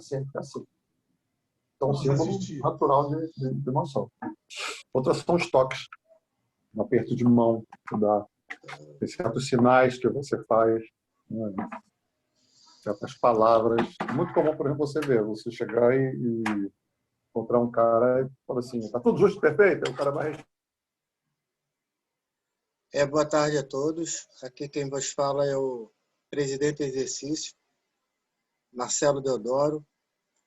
sempre assim. Então, um símbolo natural de emoção. Outras são os toques, um aperto de mão, que dá certos sinais que você faz, né? Certas palavras. Muito comum, por exemplo, você chegar e encontrar um cara e falar assim, tá tudo justo, perfeito? Aí o cara vai... Boa tarde a todos. Aqui quem vos fala é o presidente em exercício, Marcelo Deodoro,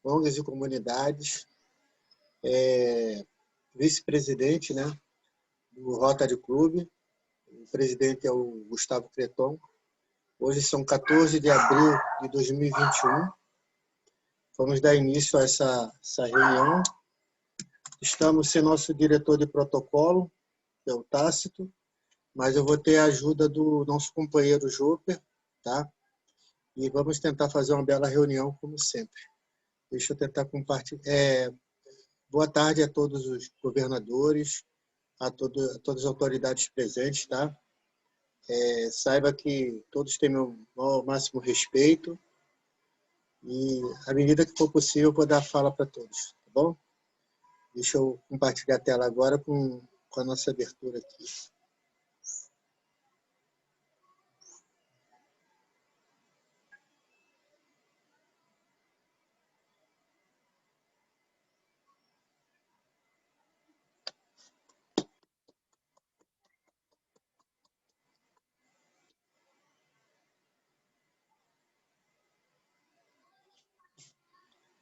ONGs e comunidades, vice-presidente, né, do Rotary Club. O presidente é o Gustavo Creton. Hoje são 14 de abril de 2021. Vamos dar início a essa reunião. Estamos sem nosso diretor de protocolo, que é o Tácito, mas eu vou ter a ajuda do nosso companheiro Joper, tá? E vamos tentar fazer uma bela reunião, como sempre. Deixa eu tentar compartilhar. Boa tarde a todos os governadores, a todas as autoridades presentes, tá? Saiba que todos têm meu máximo respeito e, à medida que for possível, eu vou dar fala para todos, tá bom? Deixa eu compartilhar a tela agora com a nossa abertura aqui.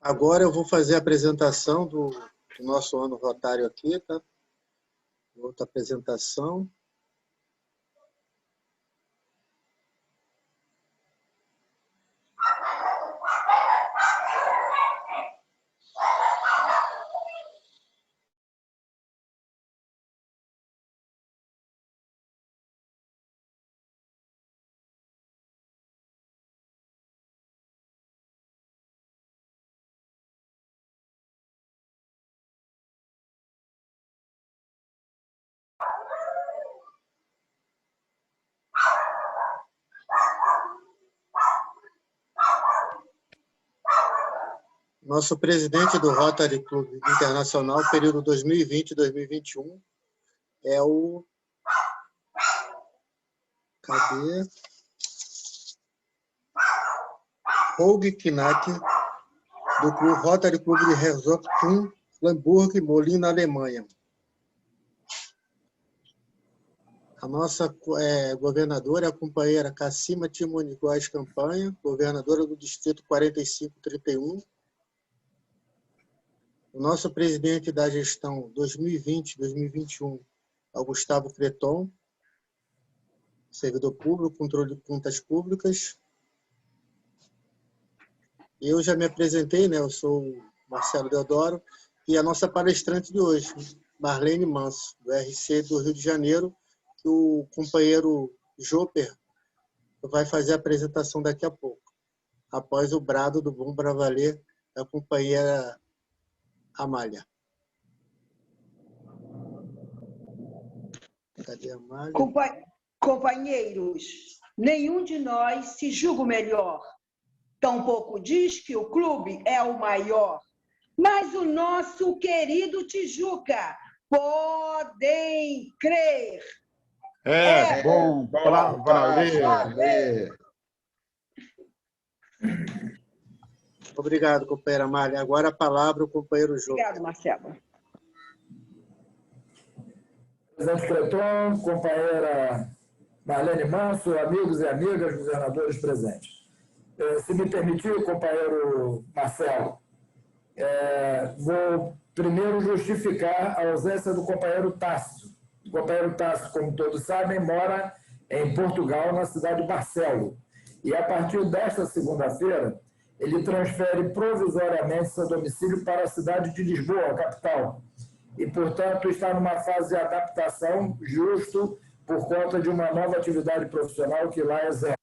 Agora eu vou fazer a apresentação do nosso ano rotário aqui, tá? Outra apresentação. Nosso presidente do Rotary Club Internacional, período 2020-2021, é o... Cadê? Holg Knack, do Rotary Club de Herzog-Thun, Lamburg, Molina, Alemanha. A nossa governadora é a companheira Cassima Timoni Góes Campanha, governadora do Distrito 4531. O nosso presidente da gestão 2020-2021 é o Gustavo Creton, servidor público, controle de contas públicas. Eu já me apresentei, né? Eu sou o Marcelo Deodoro, e a nossa palestrante de hoje, Marlene Manso, do RC do Rio de Janeiro, que o companheiro Joper vai fazer a apresentação daqui a pouco, após o brado do Bom Pra Valer da companheira Amália. Cadê a Amália? Companheiros, nenhum de nós se julga o melhor. Tampouco diz que o clube é o maior. Mas o nosso querido Tijuca, podem crer. É bom pra valer. Obrigado, companheira Amália. Agora a palavra ao companheiro João. Obrigado, Marcelo. Presidente Creton, companheira Marlene Manso, amigos e amigas, governadores presentes. Se me permitir, companheiro Marcelo, vou primeiro justificar a ausência do companheiro Tácito. O companheiro Tácito, como todos sabem, mora em Portugal, na cidade de Barcelos. E a partir desta segunda-feira, ele transfere provisoriamente seu domicílio para a cidade de Lisboa, a capital. E, portanto, está numa fase de adaptação justo por conta de uma nova atividade profissional que lá exerce.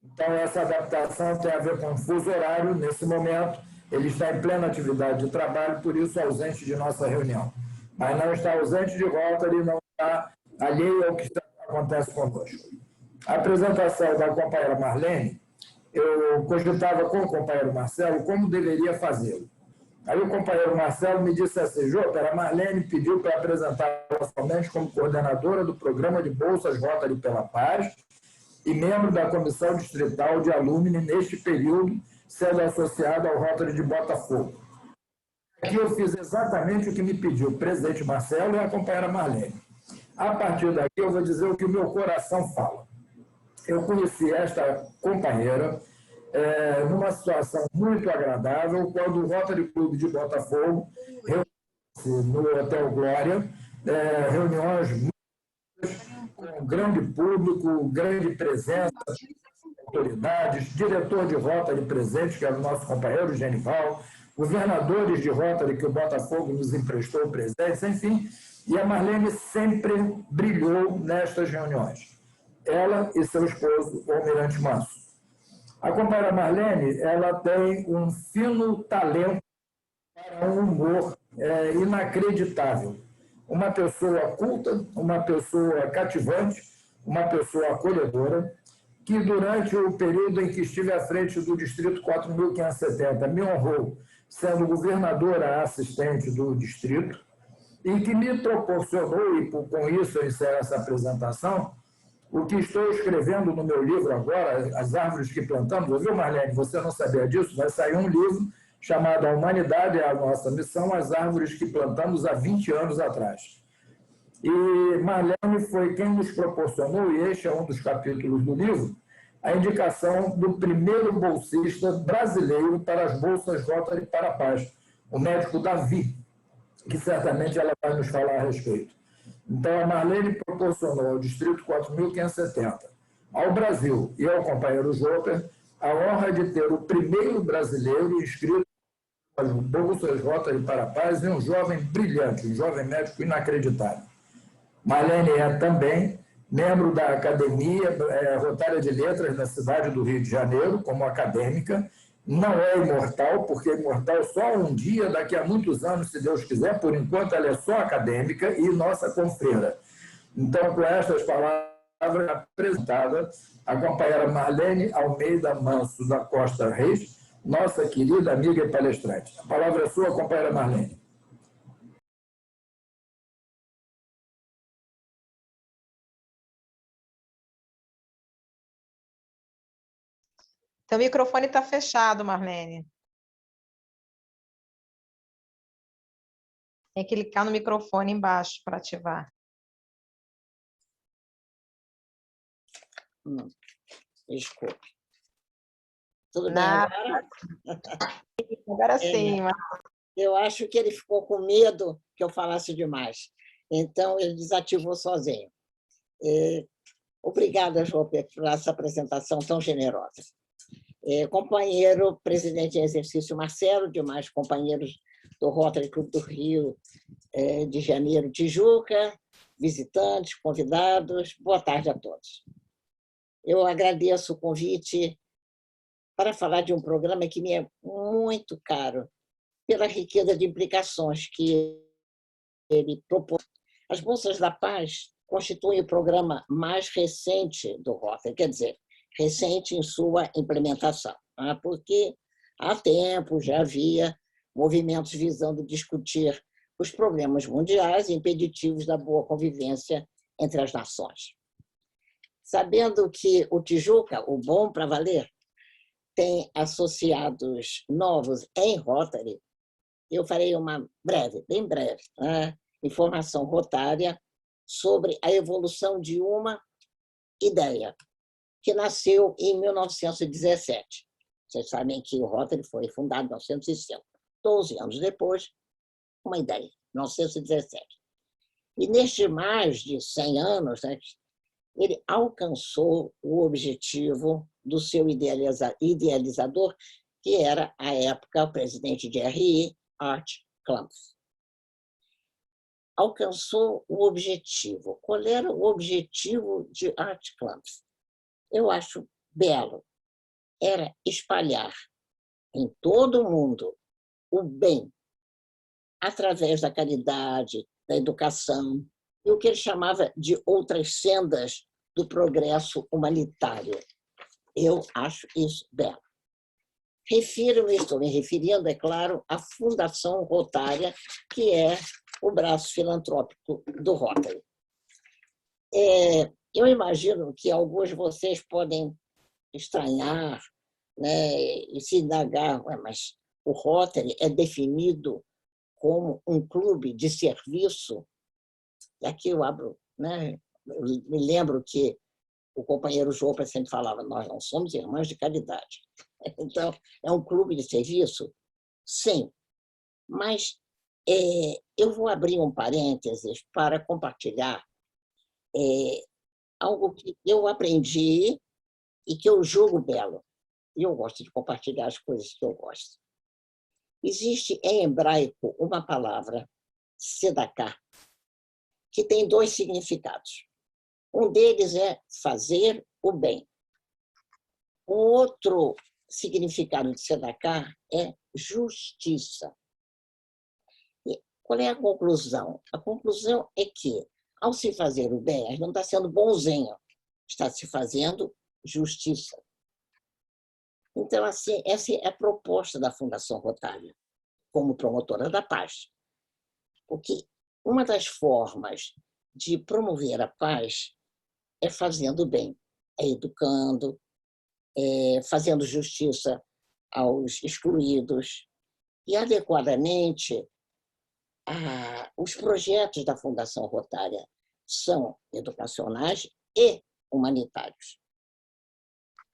Então, essa adaptação tem a ver com o fuso horário. Nesse momento, ele está em plena atividade de trabalho, por isso ausente de nossa reunião. Mas não está ausente de Rotary, ele não está alheio ao que acontece conosco. A apresentação da companheira Marlene, eu cogitava com o companheiro Marcelo como deveria fazê-lo. Aí o companheiro Marcelo me disse assim: Jôper, a Marlene pediu para apresentar somente como coordenadora do programa de bolsas Rotary pela Paz e membro da comissão distrital de alumni neste período, sendo associada ao Rotary de Botafogo. Aqui eu fiz exatamente o que me pediu o presidente Marcelo e a companheira Marlene. A partir daqui eu vou dizer o que o meu coração fala. Eu conheci esta companheira numa situação muito agradável, quando o Rotary Clube de Botafogo reuniu-se no Hotel Glória, reuniões com grande público, grande presença, autoridades, diretor de Rotary presente, que era o nosso companheiro Genival, governadores de Rotary que o Botafogo nos emprestou presentes, enfim, e a Marlene sempre brilhou nestas reuniões. Ela e seu esposo, o Almirante Manso. A companheira Marlene, ela tem um fino talento para um humor inacreditável. Uma pessoa culta, uma pessoa cativante, uma pessoa acolhedora, que durante o período em que estive à frente do Distrito 4.570 me honrou sendo governadora assistente do distrito e que me proporcionou, e com isso eu encerro essa apresentação, o que estou escrevendo no meu livro agora, As Árvores que Plantamos. Viu, Marlene? Você não sabia disso? Vai sair um livro chamado A Humanidade é a Nossa Missão, As Árvores que Plantamos há 20 anos atrás. E Marlene foi quem nos proporcionou, e este é um dos capítulos do livro, a indicação do primeiro bolsista brasileiro para as bolsas Rotary para a Paz, o médico Davi, que certamente ela vai nos falar a respeito. Então, a Marlene proporcionou ao Distrito 4.570, ao Brasil e ao companheiro Jôper, a honra de ter o primeiro brasileiro inscrito nas bolsas Rotary para a Paz e um jovem brilhante, um jovem médico inacreditável. Marlene é também membro da Academia Rotária de Letras da cidade do Rio de Janeiro, como acadêmica. Não é imortal, porque imortal só um dia, daqui a muitos anos, se Deus quiser. Por enquanto, ela é só acadêmica e nossa confreira. Então, com estas palavras apresentadas, a companheira Marlene Almeida Manso da Costa Reis, nossa querida amiga e palestrante. A palavra é sua, companheira Marlene. Seu microfone está fechado, Marlene. Tem que clicar no microfone embaixo para ativar. Desculpe. Tudo bem agora? Agora sim. Eu acho que ele ficou com medo que eu falasse demais. Então, ele desativou sozinho. Obrigada, João, por essa apresentação tão generosa. Companheiro presidente em exercício Marcelo, demais companheiros do Rotary Clube do Rio de Janeiro, Tijuca, visitantes, convidados, boa tarde a todos. Eu agradeço o convite para falar de um programa que me é muito caro, pela riqueza de implicações que ele propõe. As Bolsas da Paz constituem o programa mais recente do Rotary, quer dizer, recente em sua implementação, porque há tempo já havia movimentos visando discutir os problemas mundiais impeditivos da boa convivência entre as nações. Sabendo que o Tijuca, o bom para valer, tem associados novos em Rotary, eu farei uma breve, bem breve, informação rotária sobre a evolução de uma ideia que nasceu em 1917. Vocês sabem que o Rotary foi fundado em 1905. 12 anos depois, uma ideia, 1917. E nestes mais de 100 anos, ele alcançou o objetivo do seu idealizador, que era, à época, o presidente de RI, Art Clamps. Alcançou o objetivo. Qual era o objetivo de Art Clamps? Eu acho belo. Era espalhar em todo o mundo o bem, através da caridade, da educação, e o que ele chamava de outras sendas do progresso humanitário. Eu acho isso belo. Estou me referindo, é claro, à Fundação Rotária, que é o braço filantrópico do Rotary. Eu imagino que alguns de vocês podem estranhar, né, e se indagar, mas o Rotary é definido como um clube de serviço. E aqui eu abro, né, eu me lembro que o companheiro Jopa sempre falava, nós não somos irmãs de caridade. Então, é um clube de serviço? Sim, mas eu vou abrir um parênteses para compartilhar algo que eu aprendi e que eu julgo belo. E eu gosto de compartilhar as coisas que eu gosto. Existe em hebraico uma palavra, sedaká, que tem 2 significados. Um deles é fazer o bem. Um outro significado de sedaká é justiça. E qual é a conclusão? A conclusão é que, ao se fazer o bem, a gente não está sendo bonzinho, está se fazendo justiça. Então, assim, essa é a proposta da Fundação Rotária, como promotora da paz. Porque uma das formas de promover a paz é fazendo bem, é educando, fazendo justiça aos excluídos. E, adequadamente, os projetos da Fundação Rotária são educacionais e humanitários.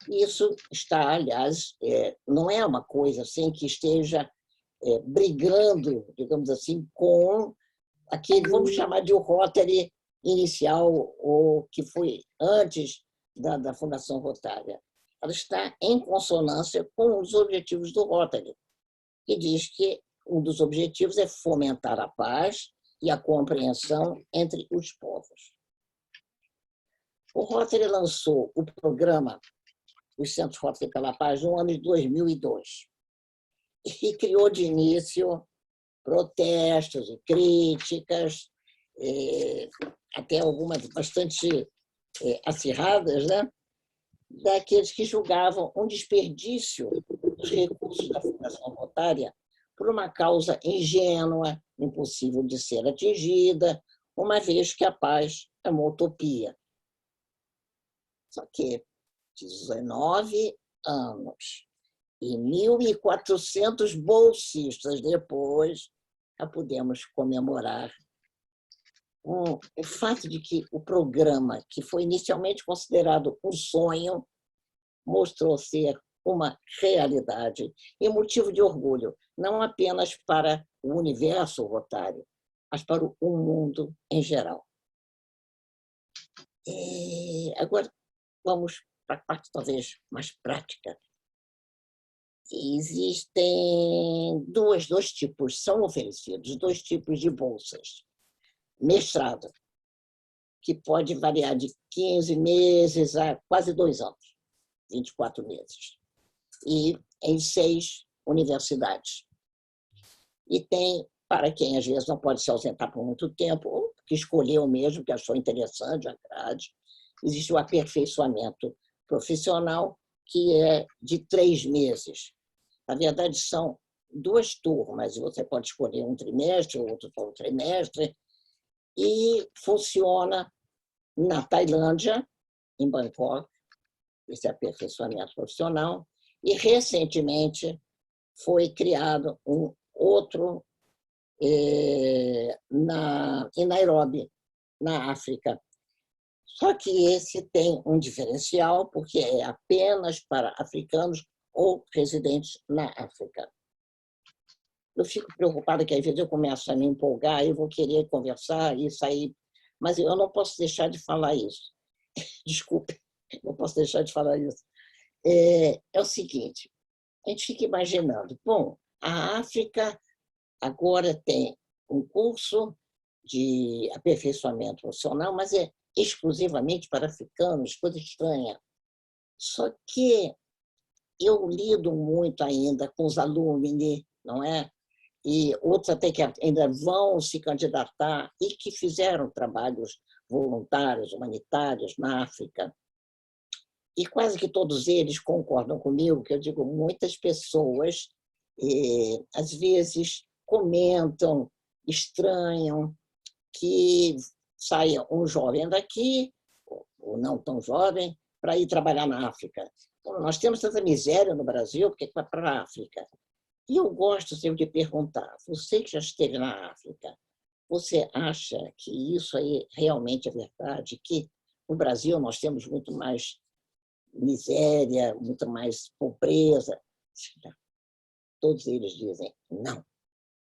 Isso está, aliás, não é uma coisa assim que esteja brigando, digamos assim, com aquele, vamos chamar de o Rotary inicial, ou que foi antes da Fundação Rotária. Ela está em consonância com os objetivos do Rotary, que diz que um dos objetivos é fomentar a paz e a compreensão entre os povos. O Rotary lançou o programa os Centros Rotary pela Paz no ano de 2002 e criou de início protestos e críticas, até algumas bastante acirradas, né? Daqueles que julgavam um desperdício dos recursos da Fundação Rotária por uma causa ingênua, impossível de ser atingida, uma vez que a paz é uma utopia. Só que 19 anos e 1.400 bolsistas depois, já podemos comemorar o fato de que o programa, que foi inicialmente considerado um sonho, mostrou ser uma realidade e motivo de orgulho, não apenas para o universo rotário, mas para o mundo em geral. Agora, vamos para a parte talvez mais prática. Existem dois tipos, são oferecidos 2 tipos de bolsas. Mestrado, que pode variar de 15 meses a quase 2 anos, 24 meses, e em 6 universidades. E tem, para quem às vezes não pode se ausentar por muito tempo, ou que escolheu mesmo, que achou interessante a grade, existe o aperfeiçoamento profissional, que é de 3 meses. Na verdade, são 2 turmas, você pode escolher um trimestre, outro trimestre, e funciona na Tailândia, em Bangkok, esse aperfeiçoamento profissional, e recentemente foi criado um outro em Nairobi, na África. Só que esse tem um diferencial, porque é apenas para africanos ou residentes na África. Eu fico preocupada que, às vezes, eu começo a me empolgar, eu vou querer conversar e sair, mas eu não posso deixar de falar isso. Desculpe, não posso deixar de falar isso. É o seguinte, a gente fica imaginando, bom, a África agora tem um curso de aperfeiçoamento profissional, mas é exclusivamente para africanos, coisa estranha. Só que eu lido muito ainda com os alumni, não é? E outros até que ainda vão se candidatar e que fizeram trabalhos voluntários, humanitários na África. e quase que todos eles concordam comigo, que eu digo, muitas pessoas, às vezes, comentam, estranham que saia um jovem daqui, ou não tão jovem, para ir trabalhar na África. Então, nós temos tanta miséria no Brasil, por que vai para a África? E eu gosto sempre de perguntar, você que já esteve na África, você acha que isso aí realmente é verdade? Que no Brasil nós temos muito mais miséria, muito mais pobreza? Todos eles dizem, não,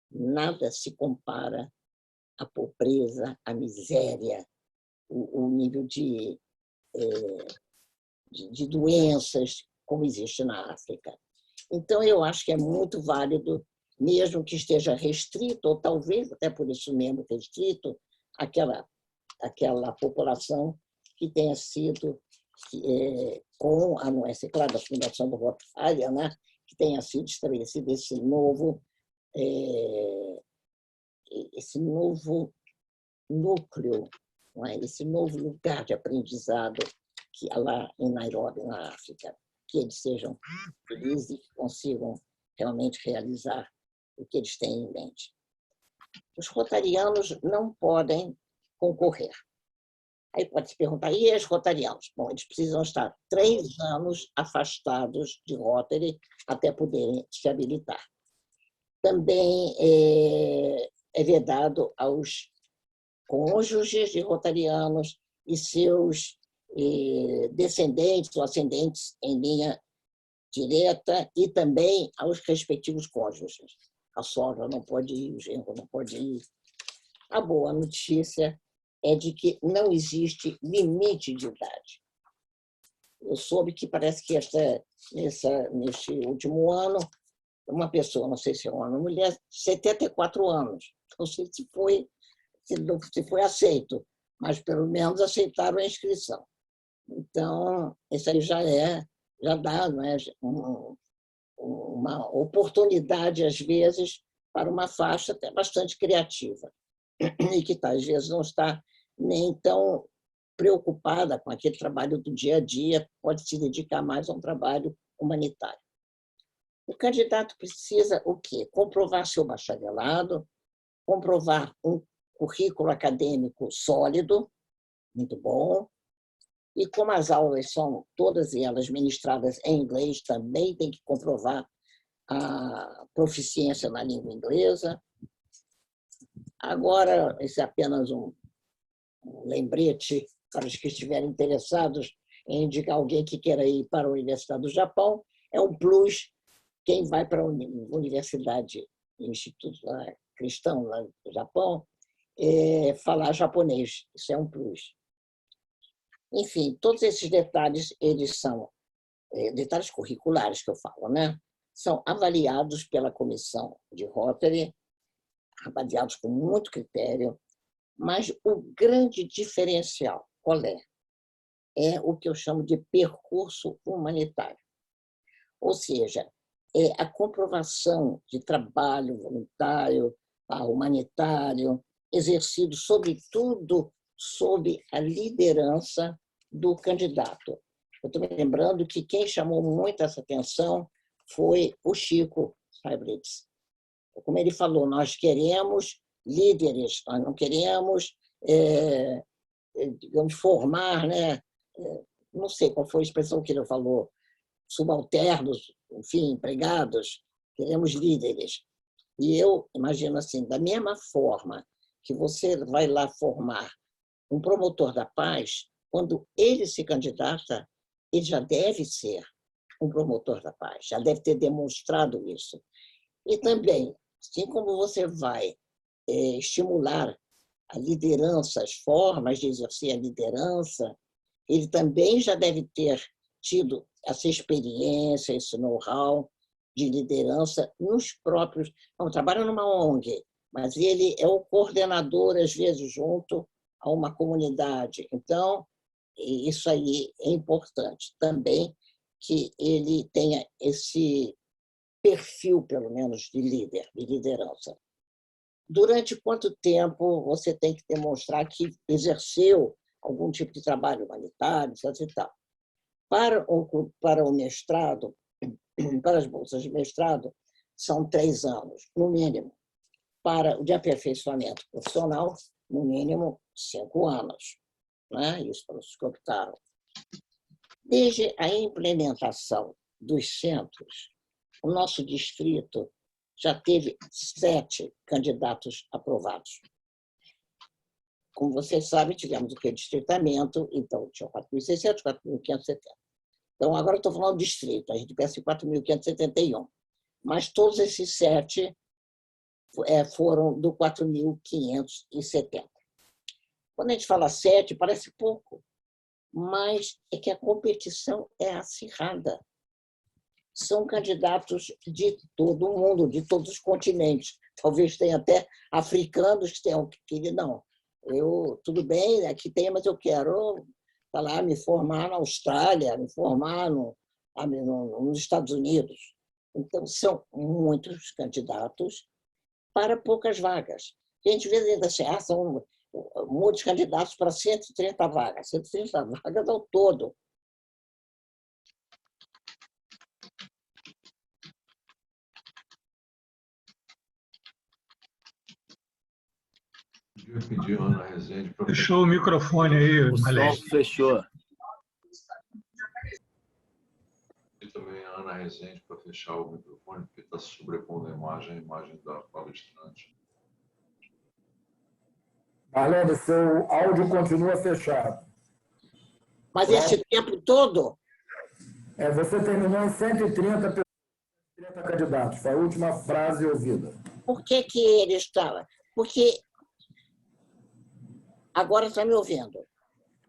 nada se compara à pobreza, à miséria, o nível de doenças como existe na África. Então, eu acho que é muito válido, mesmo que esteja restrito, ou talvez até por isso mesmo restrito, aquela população que tenha sido, com a anuência, claro, da Fundação do Rotária, né, que tenha sido estabelecido esse novo núcleo, não é? Esse novo lugar de aprendizado que há lá em Nairobi, na África, que eles sejam felizes e consigam realmente realizar o que eles têm em mente. Os rotarianos não podem concorrer. Aí pode se perguntar, e os rotarianos? Bom, eles precisam estar 3 anos afastados de Rotary até poderem se habilitar. Também é vedado aos cônjuges de rotarianos e seus descendentes ou ascendentes em linha direta e também aos respectivos cônjuges. A sogra não pode ir, o genro não pode ir. A boa notícia é de que não existe limite de idade. Eu soube que parece que neste último ano, uma pessoa, não sei se é homem ou mulher, 74 anos. Não sei se foi aceito, mas pelo menos aceitaram a inscrição. Então, isso aí já dá, não é, uma oportunidade, às vezes, para uma faixa até bastante criativa, e que às vezes não está nem tão preocupada com aquele trabalho do dia a dia, pode se dedicar mais a um trabalho humanitário. O candidato precisa o quê? Comprovar seu bacharelado, comprovar um currículo acadêmico sólido, muito bom, e como as aulas são todas elas ministradas em inglês, também tem que comprovar a proficiência na língua inglesa. Agora, esse é apenas um lembrete para os que estiverem interessados em indicar alguém que queira ir para a Universidade do Japão. É um plus quem vai para a Universidade, Instituto Cristão lá no Japão, falar japonês. Isso é um plus. Enfim, todos esses detalhes, eles são detalhes curriculares que eu falo, né? São avaliados pela comissão de Rotary, avaliados com muito critério, mas o grande diferencial, qual é? É o que eu chamo de percurso humanitário. Ou seja, é a comprovação de trabalho voluntário, humanitário, exercido, sobretudo, sob a liderança do candidato. Eu estou me lembrando que quem chamou muito essa atenção foi o Chico Fiebrechts. Como ele falou, nós queremos líderes, nós não queremos, digamos, formar, né? Não sei qual foi a expressão que ele falou, subalternos, enfim, empregados, queremos líderes. E eu imagino assim, da mesma forma que você vai lá formar um promotor da paz, quando ele se candidata, ele já deve ser um promotor da paz, já deve ter demonstrado isso. E também, assim como você vai estimular a liderança, as formas de exercer a liderança, ele também já deve ter tido essa experiência, esse know-how de liderança nos próprios... Não, trabalha numa ONG, mas ele é o coordenador, às vezes, junto a uma comunidade. Então, isso aí é importante também, que ele tenha esse perfil, pelo menos, de líder, de liderança. Durante quanto tempo você tem que demonstrar que exerceu algum tipo de trabalho humanitário, etc. e tal. Para o mestrado, para as bolsas de mestrado, são 3 anos, no mínimo. Para o de aperfeiçoamento profissional, no mínimo 5 anos. Né? Isso para os que optaram. Desde a implementação dos centros, o nosso distrito já teve 7 candidatos aprovados. Como vocês sabem, tivemos o redistritamento, então tinha 4.600, 4.570. Então, agora eu estou falando do distrito, a gente pensa em 4.571. Mas todos esses 7 foram do 4.570. Quando a gente fala 7, parece pouco, mas é que a competição é acirrada. São candidatos de todo o mundo, de todos os continentes. Talvez tenha até africanos que tenham que querer, não. Tudo bem, aqui tem, mas eu quero me formar na Austrália, me formar nos Estados Unidos. Então, são muitos candidatos para poucas vagas. A gente vê ainda assim, são muitos candidatos para 130 vagas. 130 vagas ao todo. Eu pedi a Ana Rezende para... Fechou o microfone aí, Malé. O som fechou. E também a Ana Rezende para fechar o microfone, porque está se sobrepondo a imagem da palestrante. Marlene, seu áudio continua fechado. Mas esse tempo todo? Você terminou em 130 candidatos. Foi a última frase ouvida. Por que ele estava? Porque... Agora está me ouvindo.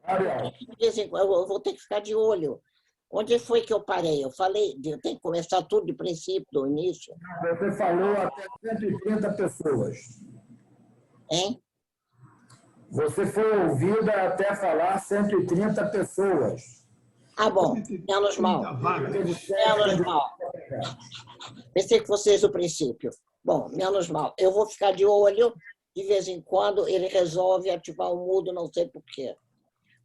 Eu vou ter que ficar de olho. Onde foi que eu parei? Eu falei, eu tenho que começar tudo de princípio, do início. Você falou até 130 pessoas. Hein? Você foi ouvida até falar 130 pessoas. Bom. Menos mal. Menos mal. Pensei que vocês do princípio. Bom, menos mal. Eu vou ficar de olho. De vez em quando, ele resolve ativar o mudo, não sei por quê.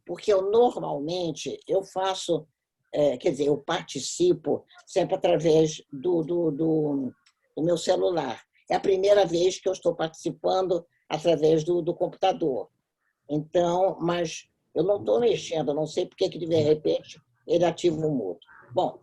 Porque normalmente, eu faço, eu participo sempre através do meu celular. É a primeira vez que eu estou participando através do computador. Então, mas eu não estou mexendo, não sei por que de repente ele ativa o mudo. Bom,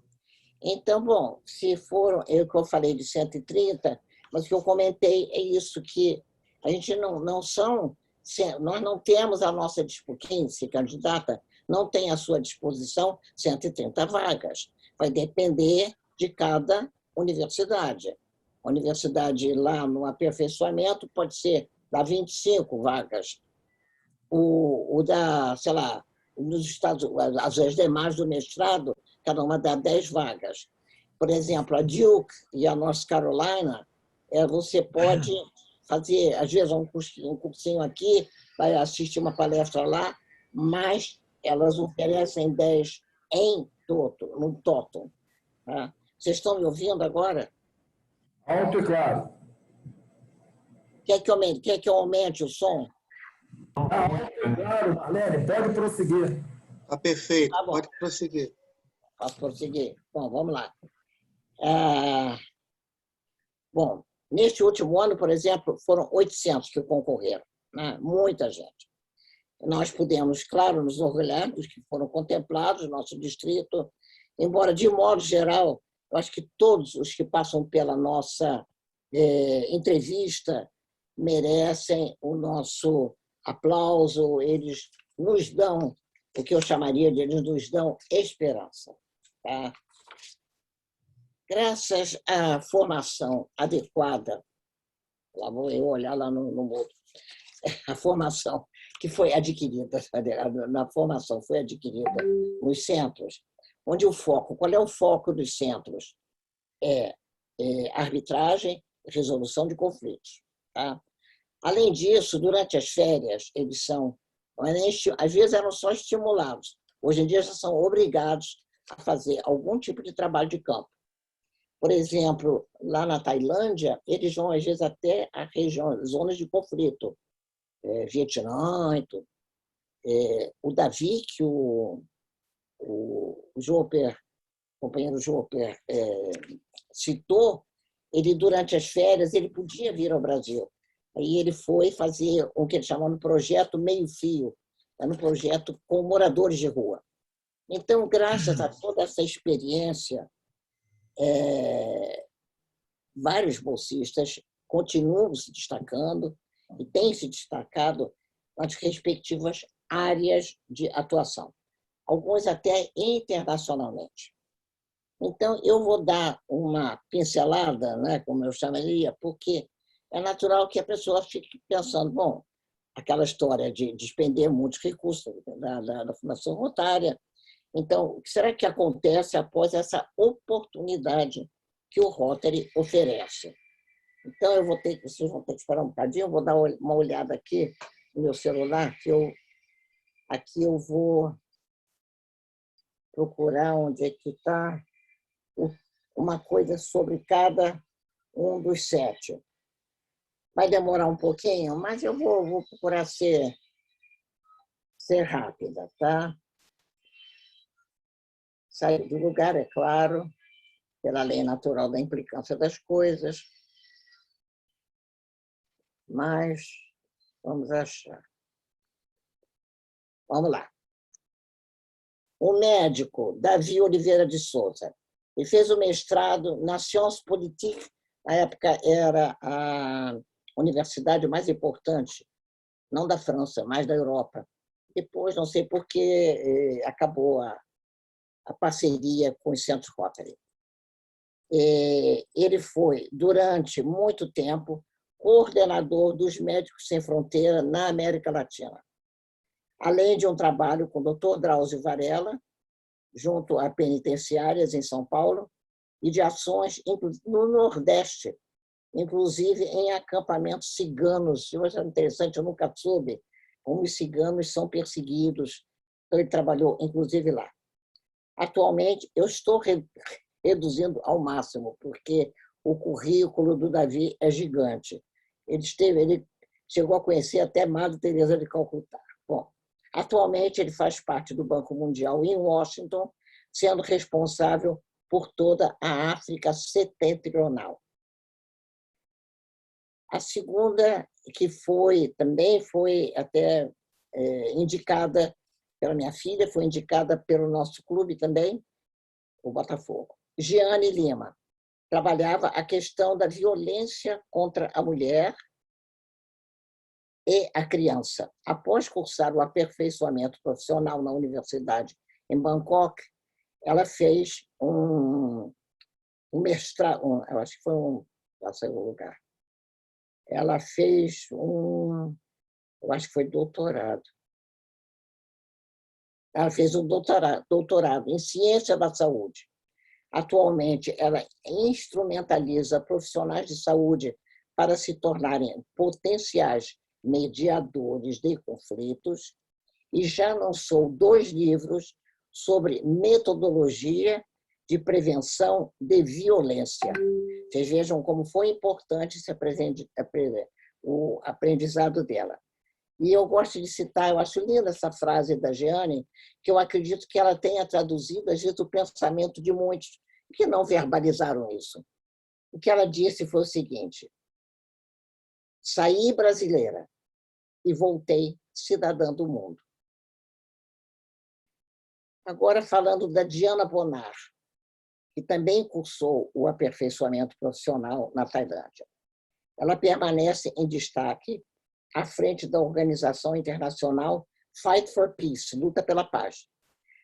então, se foram, que eu falei de 130, mas o que eu comentei é isso, que a gente nós não temos a nossa disposição, 15 candidata, não tem à sua disposição 130 vagas. Vai depender de cada universidade. A universidade lá no aperfeiçoamento pode ser dar 25 vagas. O da, sei lá, nos Estados Unidos, as demais do mestrado, cada uma dá 10 vagas. Por exemplo, a Duke e a North Carolina, você pode fazer, às vezes, um cursinho aqui, vai assistir uma palestra lá, mas elas oferecem 10 no total. Tá? Vocês estão me ouvindo agora? Alto e claro. Quer que eu aumente o som? Alto e claro, Marlene, pode prosseguir. Está perfeito, Tá bom. pode prosseguir. Posso prosseguir? Bom, vamos lá. Bom, neste último ano, por exemplo, foram 800 que concorreram, né? Muita gente. Nós pudemos, claro, nos orgulhar dos que foram contemplados, no nosso distrito, embora, de modo geral, eu acho que todos os que passam pela nossa entrevista merecem o nosso aplauso, eles nos dão, o que eu chamaria de eles nos dão esperança. Tá? Graças à formação adequada, lá vou eu olhar lá no mundo, a formação que foi adquirida, na formação foi adquirida nos centros, onde o foco, qual é o foco dos centros? Arbitragem e resolução de conflitos. Tá? Além disso, durante as férias, eles são, às vezes eram só estimulados, hoje em dia já são obrigados a fazer algum tipo de trabalho de campo. Por exemplo, lá na Tailândia, eles vão, às vezes, até a região, zonas de conflito, Vietnã e tudo. O Davi, que o o Joper, o companheiro Joper, citou, ele, durante as férias, ele podia vir ao Brasil. Aí ele foi fazer o que ele chamava de projeto meio-fio, um projeto com moradores de rua. Então, graças a toda essa experiência, vários bolsistas continuam se destacando e têm se destacado nas respectivas áreas de atuação, alguns até internacionalmente. Então, eu vou dar uma pincelada, né, como eu chamaria, porque é natural que a pessoa fique pensando, bom, aquela história de despender muitos recursos da Fundação Rotária. Então, o que será que acontece após essa oportunidade que o Rotary oferece? Então, vocês vão ter que esperar um bocadinho, eu vou dar uma olhada aqui no meu celular, que aqui eu vou procurar onde é que está uma coisa sobre cada um dos 7. Vai demorar um pouquinho, mas eu vou procurar ser rápida, tá? Sair do lugar, é claro, pela lei natural da implicância das coisas, mas vamos achar. Vamos lá. O médico Davi Oliveira de Souza, ele fez o mestrado na Sciences Politiques, na época era a universidade mais importante, não da França, mas da Europa. Depois, não sei por que acabou a parceria com os centros Rotary. Ele foi, durante muito tempo, coordenador dos Médicos Sem Fronteira na América Latina, além de um trabalho com o Dr. Drauzio Varela, junto a penitenciárias em São Paulo, e de ações no Nordeste, inclusive em acampamentos ciganos. Eu acho interessante, eu nunca soube como os ciganos são perseguidos. Então, ele trabalhou, inclusive, lá. Atualmente, eu estou reduzindo ao máximo, porque o currículo do Davi é gigante. Ele chegou a conhecer até Madre Teresa de Calcutá. Bom, atualmente, ele faz parte do Banco Mundial em Washington, sendo responsável por toda a África Setentrional. A segunda, que também foi até indicada pela minha filha, foi indicada pelo nosso clube também, o Botafogo. Giane Lima trabalhava a questão da violência contra a mulher e a criança. Após cursar o aperfeiçoamento profissional na universidade em Bangkok, ela fez um mestrado, eu acho que foi não sei o lugar. Ela fez eu acho que foi doutorado. Ela fez um doutorado em ciência da saúde. Atualmente, ela instrumentaliza profissionais de saúde para se tornarem potenciais mediadores de conflitos e já lançou 2 livros sobre metodologia de prevenção de violência. Vocês vejam como foi importante o aprendizado dela. E eu gosto de citar, eu acho linda essa frase da Giane, que eu acredito que ela tenha traduzido, às vezes, o pensamento de muitos que não verbalizaram isso. O que ela disse foi o seguinte: saí brasileira e voltei cidadã do mundo. Agora, falando da Diana Bonar, que também cursou o aperfeiçoamento profissional na Tailândia. Ela permanece em destaque à frente da organização internacional Fight for Peace, Luta pela Paz,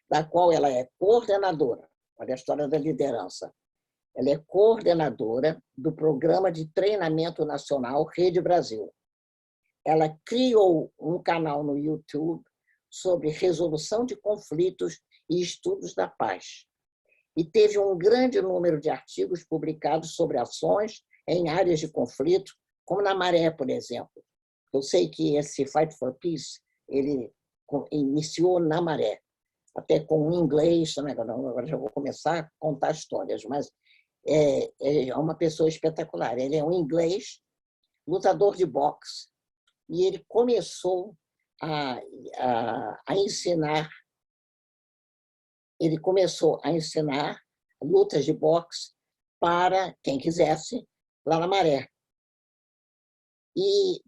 da qual ela é coordenadora. Olha a história da liderança. Ela é coordenadora do Programa de Treinamento Nacional Rede Brasil. Ela criou um canal no YouTube sobre resolução de conflitos e estudos da paz. E teve um grande número de artigos publicados sobre ações em áreas de conflito, como na Maré, por exemplo. Eu sei que esse Fight for Peace ele iniciou na Maré, até com o inglês, agora já vou começar a contar histórias, mas é uma pessoa espetacular. Ele é um inglês, lutador de boxe, e ele começou a ensinar ele começou a ensinar lutas de boxe para quem quisesse, lá na Maré. E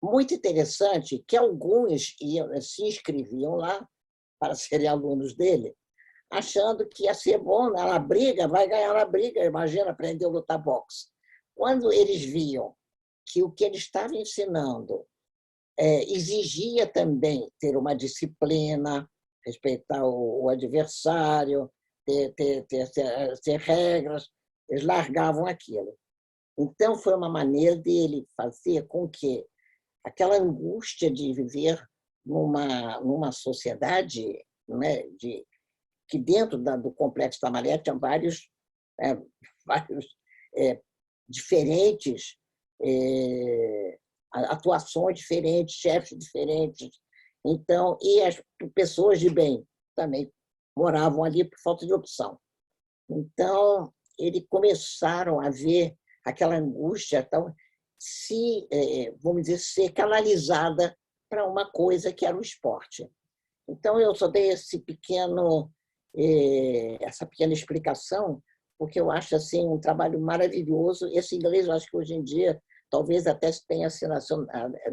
muito interessante que alguns se inscreviam lá para serem alunos dele, achando que ia ser bom na briga, vai ganhar na briga, imagina, aprender a lutar boxe. Quando eles viam que o que ele estava ensinando exigia também ter uma disciplina, respeitar o adversário, ter regras, eles largavam aquilo. Então, foi uma maneira dele fazer com que aquela angústia de viver numa sociedade, né, que dentro do Complexo da Maré tinha vários diferentes atuações diferentes, chefes diferentes. Então, e as pessoas de bem também moravam ali por falta de opção. Então, eles começaram a ver aquela angústia vamos dizer, ser canalizada para uma coisa que era o esporte. Então, eu só dei essa pequena explicação, porque eu acho assim, um trabalho maravilhoso. Esse inglês, eu acho que hoje em dia, talvez até tenha se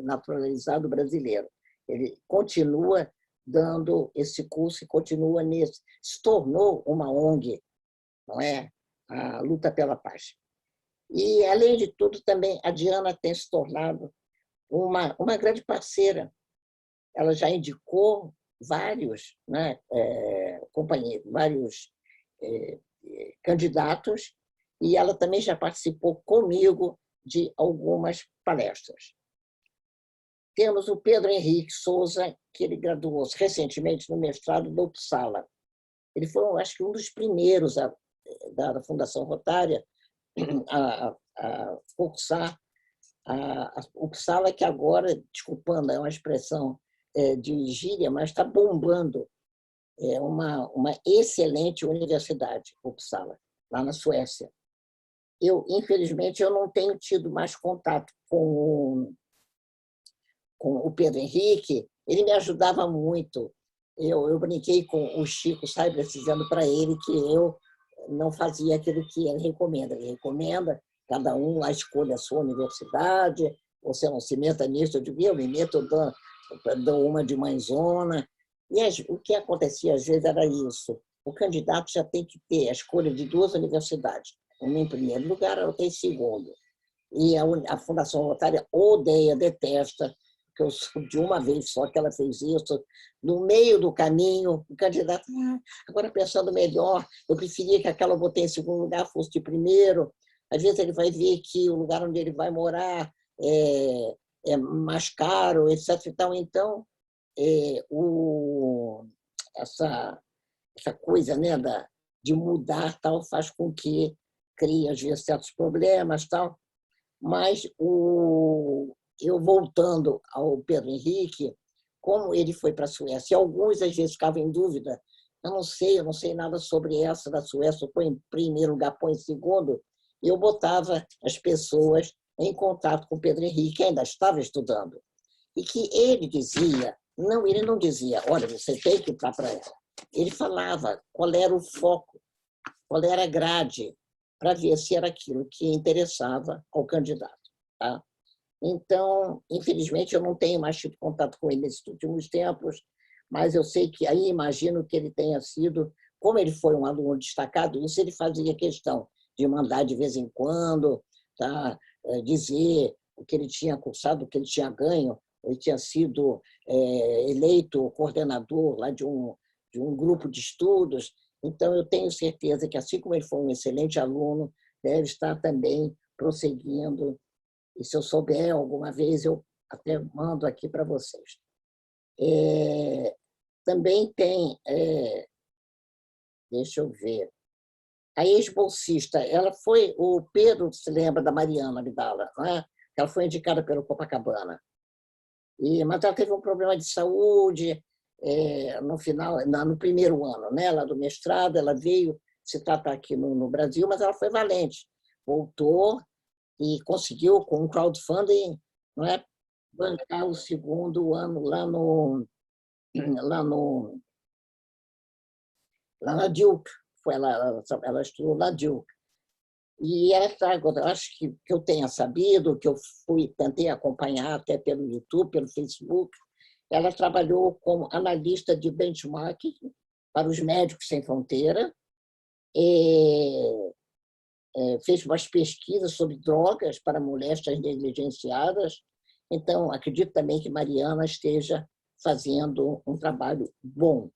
naturalizado brasileiro. Ele continua dando esse curso e continua nisso. Se tornou uma ONG, não é? A Luta pela Paz. E, além de tudo, também a Diana tem se tornado uma grande parceira. Ela já indicou vários, né, companheiros, vários candidatos, e ela também já participou comigo de algumas palestras. Temos o Pedro Henrique Souza, que ele graduou-se recentemente no mestrado da Uppsala. Ele foi, acho que, um dos primeiros da Fundação Rotária a cursar a Uppsala, que agora, desculpando, é uma expressão de gíria, mas está bombando. É uma excelente universidade, Uppsala, lá na Suécia. Infelizmente, eu não tenho tido mais contato com o Pedro Henrique. Ele me ajudava muito. Eu brinquei com o Chico Saibra, dizendo para ele que eu não fazia aquilo que ele recomenda. Ele recomenda, cada um lá escolha a sua universidade, você não se meta nisso. Eu digo, eu me meto, dou uma de mãezona. E o que acontecia às vezes era isso. O candidato já tem que ter a escolha de 2 universidades. Uma em primeiro lugar, a outra em segundo. E a Fundação Rotária odeia, detesta, que eu sou de uma vez só que ela fez isso. No meio do caminho, o candidato, agora pensando melhor, eu preferia que aquela eu botei em segundo lugar fosse de primeiro. Às vezes ele vai ver que o lugar onde ele vai morar é mais caro, etc. Então, essa coisa, né, de mudar tal, faz com que crie, às vezes, certos problemas. Tal. Mas eu voltando ao Pedro Henrique, como ele foi para a Suécia, alguns às vezes ficavam em dúvida, eu não sei nada sobre essa da Suécia, põe em primeiro lugar, põe em segundo, eu botava as pessoas em contato com o Pedro Henrique, que ainda estava estudando, e que ele dizia, ele não dizia, olha, você tem que ir para ela. Ele falava qual era o foco, qual era a grade, para ver se era aquilo que interessava ao candidato. Tá? Então, infelizmente, eu não tenho mais tido contato com ele nesses últimos tempos, mas eu sei que aí imagino que ele tenha sido, como ele foi um aluno destacado, isso ele fazia questão de mandar de vez em quando, tá? Dizer o que ele tinha cursado, o que ele tinha ganho. Ele tinha sido eleito coordenador lá de um grupo de estudos. Então, eu tenho certeza que, assim como ele foi um excelente aluno, deve estar também prosseguindo. E se eu souber alguma vez, eu até mando aqui para vocês. Também tem, deixa eu ver, a ex-bolsista, o Pedro se lembra da Mariana Abdala, não é? Ela foi indicada pelo Copacabana. Mas ela teve um problema de saúde no primeiro ano, né? Ela do mestrado, ela veio se tratar aqui no Brasil, mas ela foi valente. Voltou e conseguiu, com um crowdfunding, não é, bancar o segundo ano lá no lá na Duke. Ela estudou na Duke. E ela eu acho que eu tenha sabido, que eu tentei acompanhar até pelo YouTube, pelo Facebook, ela trabalhou como analista de benchmarking para os Médicos Sem Fronteira, fez umas pesquisas sobre drogas para moléstias negligenciadas. Então, acredito também que Mariana esteja fazendo um trabalho bom.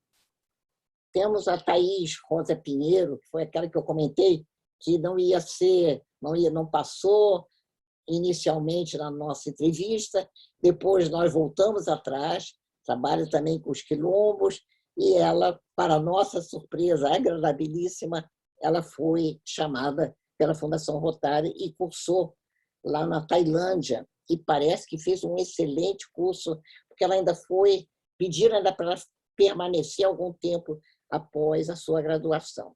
Temos a Thaís Rosa Pinheiro, que foi aquela que eu comentei, que não passou inicialmente na nossa entrevista, depois nós voltamos atrás, trabalha também com os quilombos, e ela, para nossa surpresa agradabilíssima, ela foi chamada pela Fundação Rotary e cursou lá na Tailândia, e parece que fez um excelente curso, porque ela ainda pediram ainda para ela permanecer algum tempo após a sua graduação.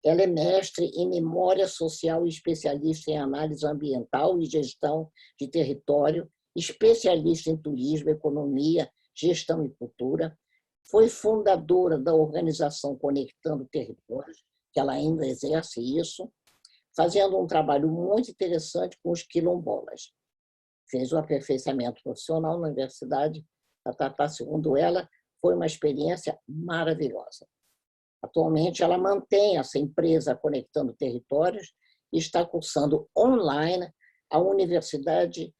Ela é mestre em Memória Social e especialista em Análise Ambiental e Gestão de Território, especialista em Turismo, Economia, Gestão e Cultura. Foi fundadora da organização Conectando Territórios, que ela ainda exerce isso, fazendo um trabalho muito interessante com os quilombolas. Fez o aperfeiçoamento profissional na Universidade da Tatá, segundo ela, foi uma experiência maravilhosa. Atualmente, ela mantém essa empresa Conectando Territórios e está cursando online a Universidade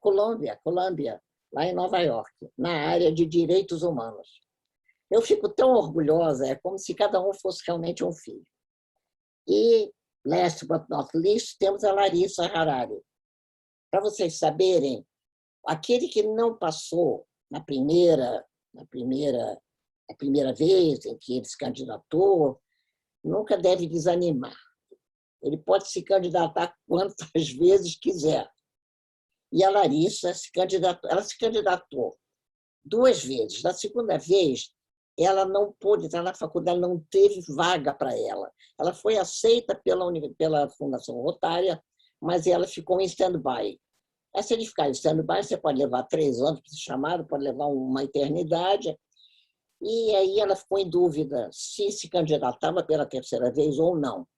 Columbia, lá em Nova York, na área de Direitos Humanos. Eu fico tão orgulhosa, é como se cada um fosse realmente um filho. E, last but not least, temos a Larissa Harari. Para vocês saberem, aquele que não passou na primeira vez em que ele se candidatou, nunca deve desanimar. Ele pode se candidatar quantas vezes quiser. E a Larissa se candidatou 2 vezes. Na segunda vez, ela não pôde entrar na faculdade, não teve vaga para ela. Ela foi aceita pela Fundação Rotária, mas ela ficou em stand-by. Se ele ficar em stand-by, você pode levar 3 anos para ser chamado, pode levar uma eternidade. E aí ela ficou em dúvida se candidatava pela 3ª vez ou não.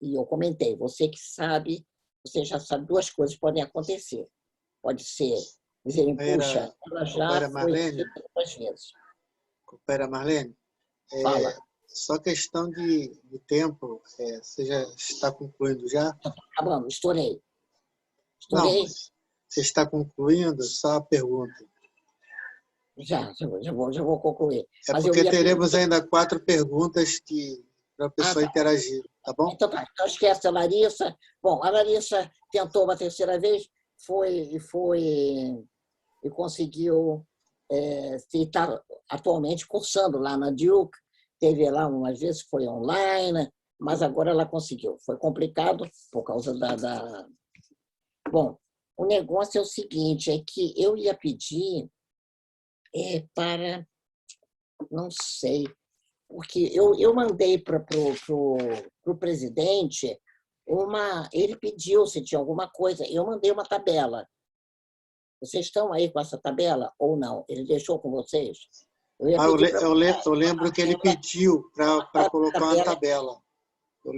E eu comentei, você que sabe, você já sabe, 2 coisas podem acontecer. Pode ser dizerem, puxa, ela já foi 2 vezes. Companheira Marlene, Fala. Só questão de tempo, você já está concluindo já? Acabando, estourei. Não, você está concluindo? Só a pergunta. Já vou concluir. Mas porque teremos ainda 4 perguntas para a pessoa interagir, tá bom? Então, esquece a Larissa. Bom, a Larissa tentou uma 3ª vez, e conseguiu estar atualmente cursando lá na Duke. Teve lá umas vezes, foi online, mas agora ela conseguiu. Foi complicado por causa da... Bom, o negócio é o seguinte, é que eu ia pedir para... Não sei, porque eu mandei para o presidente ele pediu se tinha alguma coisa, eu mandei uma tabela. Vocês estão aí com essa tabela ou não? Ele deixou com vocês? Eu lembro que ele pediu para colocar uma tabela.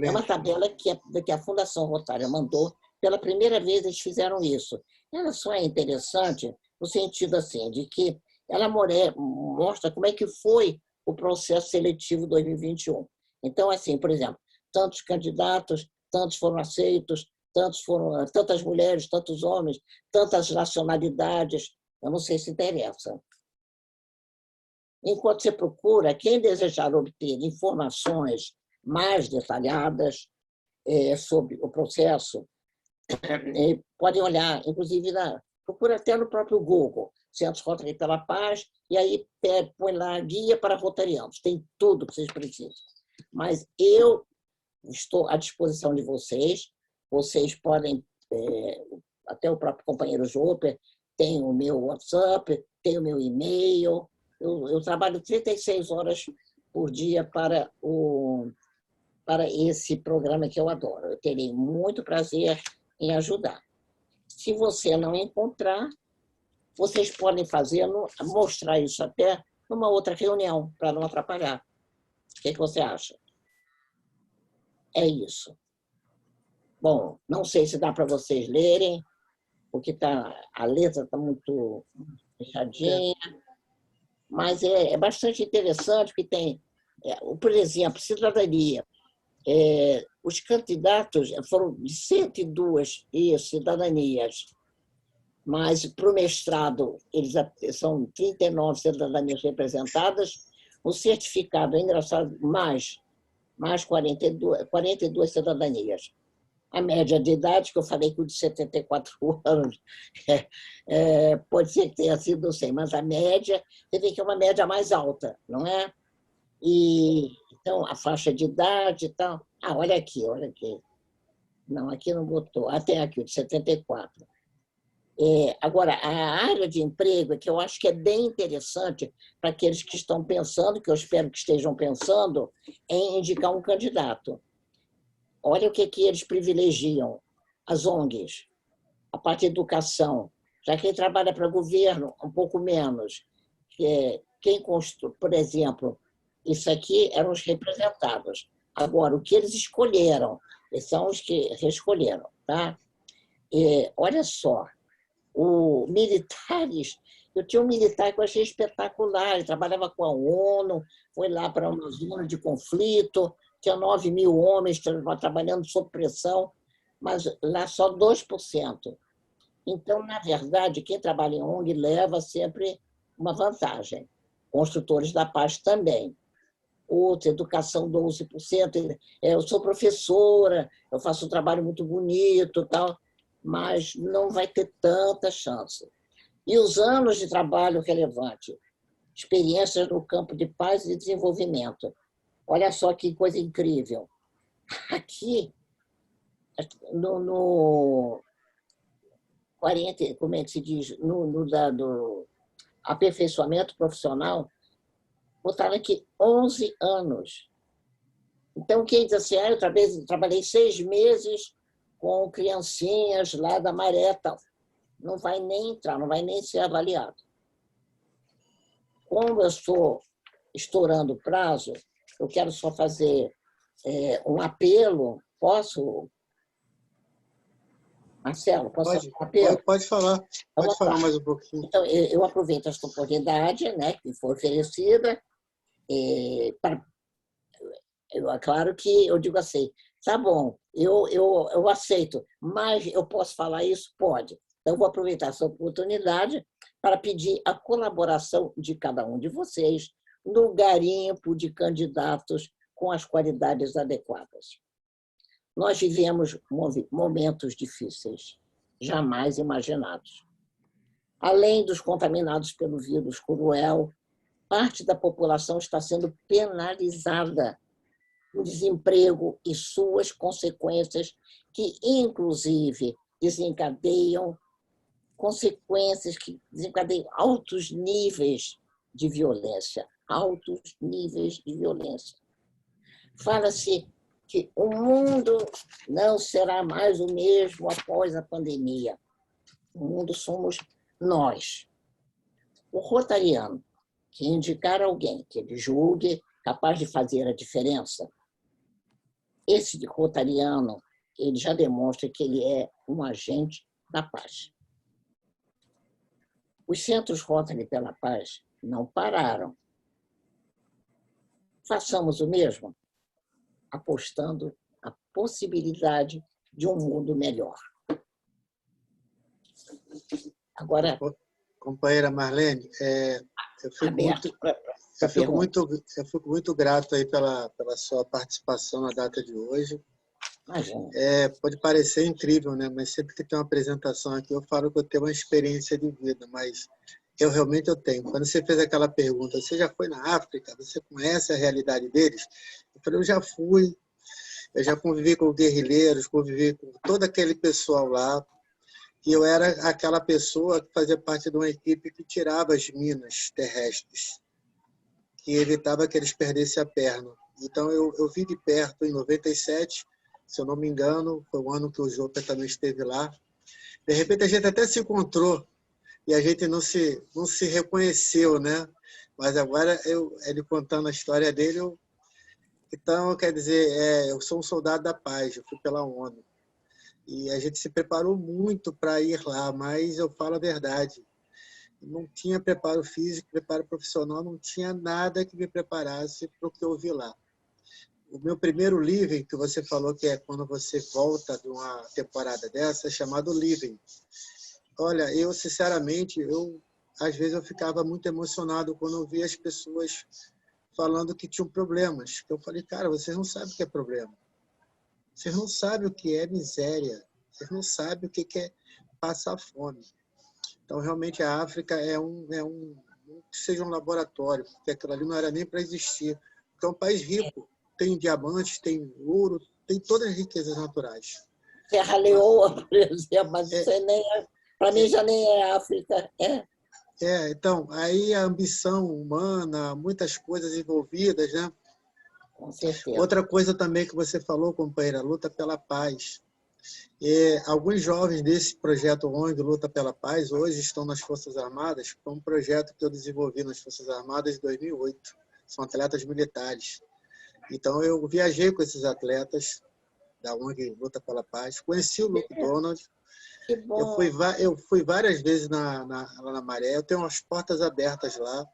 É uma tabela que a Fundação Rotária mandou. Pela primeira vez eles fizeram isso. Ela só é interessante no sentido assim, de que ela mostra como é que foi o processo seletivo 2021. Então, assim, por exemplo, tantos candidatos, tantos foram aceitos, tantas mulheres, tantos homens, tantas nacionalidades. Eu não sei se interessa. Enquanto você procura, quem desejar obter informações mais detalhadas sobre o processo, podem olhar, inclusive, procura até no próprio Google, Centro Rotary pela Paz, e aí põe lá Guia para Rotarianos. Tem tudo que vocês precisam. Mas eu estou à disposição de vocês. Vocês podem, até o próprio companheiro Joper, tem o meu WhatsApp, tem o meu e-mail. Eu trabalho 36 horas por dia para esse programa que eu adoro. Eu terei muito prazer em ajudar. Se você não encontrar, vocês podem mostrar isso até numa outra reunião, para não atrapalhar. O que você acha? É isso. Bom, não sei se dá para vocês lerem, porque a letra está muito fechadinha, mas é bastante interessante, porque tem, por exemplo, cidadania. Os candidatos foram de 102 cidadanias, mas para o mestrado eles são 39 cidadanias representadas, o certificado, é engraçado, mais 42 cidadanias. A média de idade, que eu falei que o de 74 anos, pode ser que tenha sido, não sei, mas a média, você vê que é uma média mais alta, não é? E, então, a faixa de idade e tal. Ah, olha aqui. Não, aqui não botou. Até aqui, o de 74. Agora, a área de emprego, que eu acho que é bem interessante para aqueles que estão pensando, que eu espero que estejam pensando, em indicar um candidato. Olha o que eles privilegiam. As ONGs, a parte de educação. Já quem trabalha para o governo, um pouco menos. Quem construi, por exemplo, isso aqui eram os representados. Agora, o que eles escolheram, são os que reescolheram. Tá? Olha só, militares, eu tinha um militar que eu achei espetacular, ele trabalhava com a ONU, foi lá para uma zona de conflito, tinha 9.000 homens trabalhando sob pressão, mas lá só 2%. Então, na verdade, quem trabalha em ONG leva sempre uma vantagem. Construtores da paz também. Outra, educação 12%. Eu sou professora, eu faço um trabalho muito bonito, tal, mas não vai ter tanta chance. E os anos de trabalho relevante, experiências no campo de paz e desenvolvimento. Olha só que coisa incrível. Aqui, no 40, como é que se diz? No aperfeiçoamento profissional, botaram aqui 11 anos. Então, quem diz assim, eu trabalhei 6 meses com criancinhas lá da Maré, tal. Não vai nem entrar, não vai nem ser avaliado. Como eu estou estourando o prazo, eu quero só fazer um apelo. Posso? Marcelo, posso fazer um apelo? Pode falar. Pode falar mais um pouquinho. Então, eu aproveito esta oportunidade, né, que foi oferecida. Claro que eu digo assim, tá bom, eu aceito, mas eu posso falar isso? Pode. Então, vou aproveitar essa oportunidade para pedir a colaboração de cada um de vocês no garimpo de candidatos com as qualidades adequadas. Nós vivemos momentos difíceis, jamais imaginados. Além dos contaminados pelo vírus cruel, parte da população está sendo penalizada por desemprego e suas consequências, que, inclusive, desencadeiam altos níveis de violência. Altos níveis de violência. Fala-se que o mundo não será mais o mesmo após a pandemia. O mundo somos nós. O rotariano, que indicar alguém que ele julgue capaz de fazer a diferença, esse rotariano, ele já demonstra que ele é um agente da paz. Os centros Rotary pela Paz não pararam. Façamos o mesmo, apostando na possibilidade de um mundo melhor. Agora, companheira Marlene, eu fico muito grato aí pela sua participação na data de hoje. Pode parecer incrível, né? Mas sempre que tem uma apresentação aqui, eu falo que eu tenho uma experiência de vida, mas eu realmente tenho. Quando você fez aquela pergunta, você já foi na África? Você conhece a realidade deles? Eu falei, eu já fui. Eu já convivi com guerrilheiros, convivi com todo aquele pessoal lá. E eu era aquela pessoa que fazia parte de uma equipe que tirava as minas terrestres, que evitava que eles perdessem a perna. Então, eu vi de perto, em 97, se eu não me engano, foi o ano que o Jota também esteve lá. De repente, a gente até se encontrou e a gente não se reconheceu, né? Mas agora, ele contando a história dele, Então, quer dizer, eu sou um soldado da paz, eu fui pela ONU. E a gente se preparou muito para ir lá, mas eu falo a verdade. Não tinha preparo físico, preparo profissional, não tinha nada que me preparasse para o que eu vi lá. O meu primeiro living, que você falou que é quando você volta de uma temporada dessa, é chamado Living. Olha, eu, sinceramente, às vezes eu ficava muito emocionado quando eu via as pessoas falando que tinham problemas. Eu falei, cara, vocês não sabem o que é problema. Vocês não sabem o que é miséria. Vocês não sabem o que é passar fome. Então, realmente, a África não que seja um laboratório, porque aquilo ali não era nem para existir. Porque é um país rico. Tem diamantes, tem ouro, tem todas as riquezas naturais. Serra Leoa, por exemplo, mas isso para mim já nem é África. Então, aí a ambição humana, muitas coisas envolvidas, né? Com certeza. Outra coisa também que você falou, companheira, luta pela paz. Alguns jovens desse projeto ONG Luta pela Paz hoje estão nas Forças Armadas. Foi um projeto que eu desenvolvi nas Forças Armadas em 2008. São atletas militares. Então, eu viajei com esses atletas da ONG Luta pela Paz. Conheci o Luke Donald. Que bom. Eu fui várias vezes lá na Maré. Eu tenho as portas abertas lá.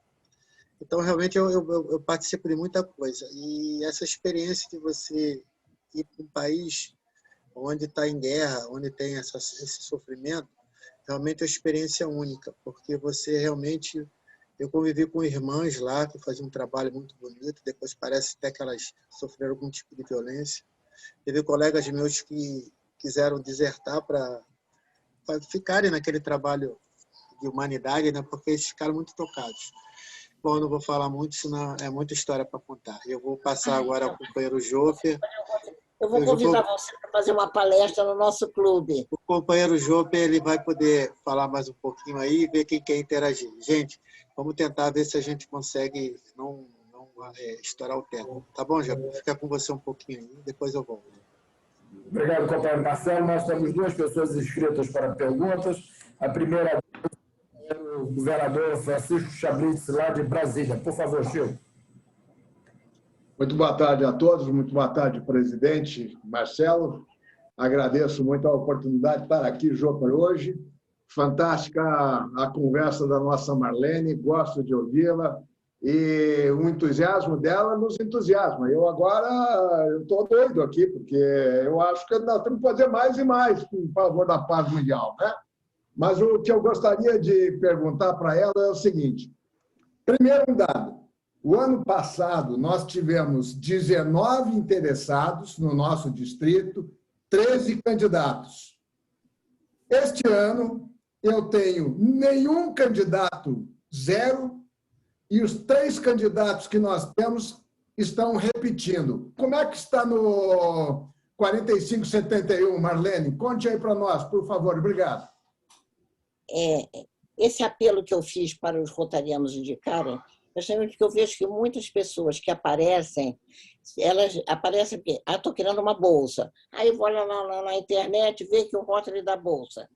Então, realmente, eu participo de muita coisa. E essa experiência de você ir para um país onde está em guerra, onde tem esse sofrimento, realmente é uma experiência única, porque você realmente... Eu convivi com irmãs lá, que faziam um trabalho muito bonito, depois parece até que elas sofreram algum tipo de violência. Teve colegas meus que quiseram desertar para ficarem naquele trabalho de humanidade, né, porque eles ficaram muito tocados. Bom, eu não vou falar muito, senão é muita história para contar. Eu vou passar agora ao companheiro Joper. Eu vou convidar você para fazer uma palestra no nosso clube. O companheiro Joper, ele vai poder falar mais um pouquinho aí e ver quem quer interagir. Gente, vamos tentar ver se a gente consegue não estourar o tempo. Tá bom, Joper? Vou ficar com você um pouquinho aí, depois eu volto. Obrigado, companheiro Marcelo. Nós temos duas pessoas inscritas para perguntas. A primeira é o governador Francisco Chablis, lá de Brasília. Por favor, Chico. Muito boa tarde a todos, muito boa tarde, presidente Marcelo. Agradeço muito a oportunidade de estar aqui, Joper, hoje. Fantástica a conversa da nossa Marlene, gosto de ouvi-la. E o entusiasmo dela nos entusiasma. Eu estou doido aqui, porque eu acho que nós temos que fazer mais e mais em favor da paz mundial, né? Mas o que eu gostaria de perguntar para ela é o seguinte. Primeiro, um dado. O ano passado, nós tivemos 19 interessados no nosso distrito, 13 candidatos. Este ano, eu tenho nenhum candidato, 0, e os 3 candidatos que nós temos estão repetindo. Como é que está no 4571, Marlene? Conte aí para nós, por favor. Obrigado. Esse apelo que eu fiz para os rotarianos indicarem, justamente porque eu vejo que muitas pessoas que aparecem, elas aparecem porque estou querendo uma bolsa. Aí vou lá na internet ver que o Rotary dá bolsa.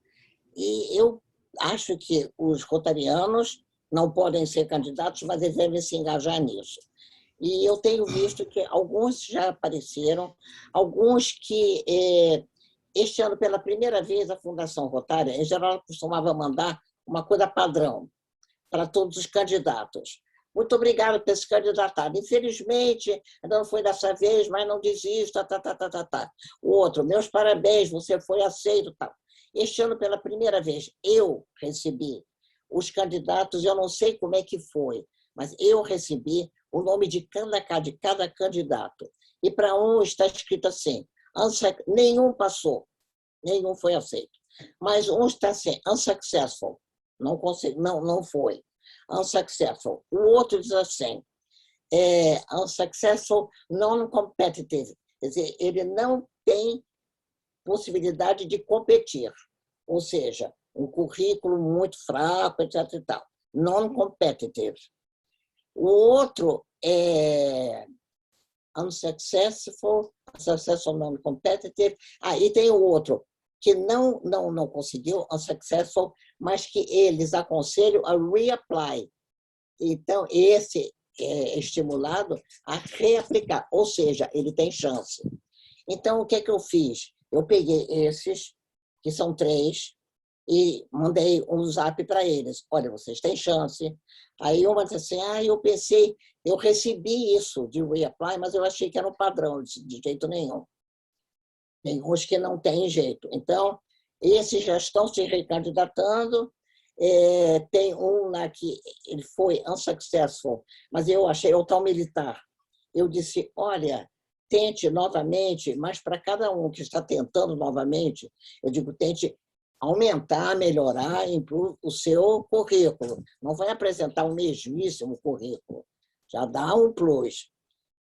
E eu acho que os rotarianos não podem ser candidatos, mas devem se engajar nisso. E eu tenho visto que alguns já apareceram, alguns que, este ano, pela primeira vez, a Fundação Rotária, em geral, costumava mandar uma coisa padrão para todos os candidatos. Muito obrigada por se candidatar. Infelizmente, não foi dessa vez, mas não desista. O outro, meus parabéns, você foi aceito. Este ano, pela primeira vez, eu recebi os candidatos, eu não sei como é que foi, mas eu recebi o nome de cada candidato. E para um está escrito assim, nenhum passou, nenhum foi aceito. Mas um está assim, unsuccessful, não foi. Unsuccessful. O outro diz assim, unsuccessful, non-competitive. Quer dizer, ele não tem possibilidade de competir. Ou seja, um currículo muito fraco, etc. e tal. Non-competitive. O outro é unsuccessful, non-competitive. E tem o outro que não conseguiu, unsuccessful, mas que eles aconselham a reapply. Então, esse estimulado a reaplicar, ou seja, ele tem chance. Então, o que é que eu fiz? Eu peguei esses, que são 3, e mandei um zap para eles. Olha, vocês têm chance. Aí uma disse assim, eu pensei, eu recebi isso de reapply, mas eu achei que era um padrão, de jeito nenhum. Tem uns que não tem jeito. Então, esses já estão se recandidatando. Tem um lá que ele foi unsuccessful, mas eu achei o tal militar. Eu disse, olha, tente novamente, mas para cada um que está tentando novamente, eu digo, tente aumentar, melhorar, improve o seu currículo. Não vai apresentar o mesmíssimo currículo. Já dá um plus.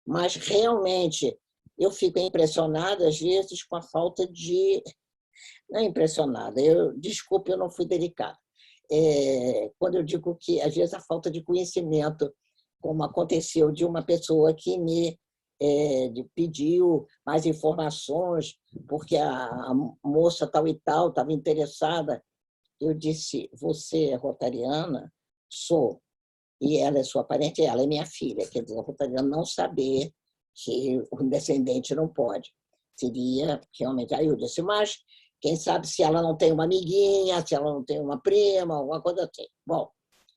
Mas, realmente, eu fico impressionada, às vezes, com a falta de... Não é impressionada, desculpe, eu não fui delicada. Quando eu digo que, às vezes, a falta de conhecimento, como aconteceu de uma pessoa que me pediu mais informações, porque a moça tal e tal estava interessada. Eu disse, você é rotariana? Sou. E ela é sua parente? Ela é minha filha. Quer dizer, a rotariana não saber que o descendente não pode. Seria realmente... Aí eu disse, mas quem sabe se ela não tem uma amiguinha, se ela não tem uma prima, alguma coisa assim. Bom,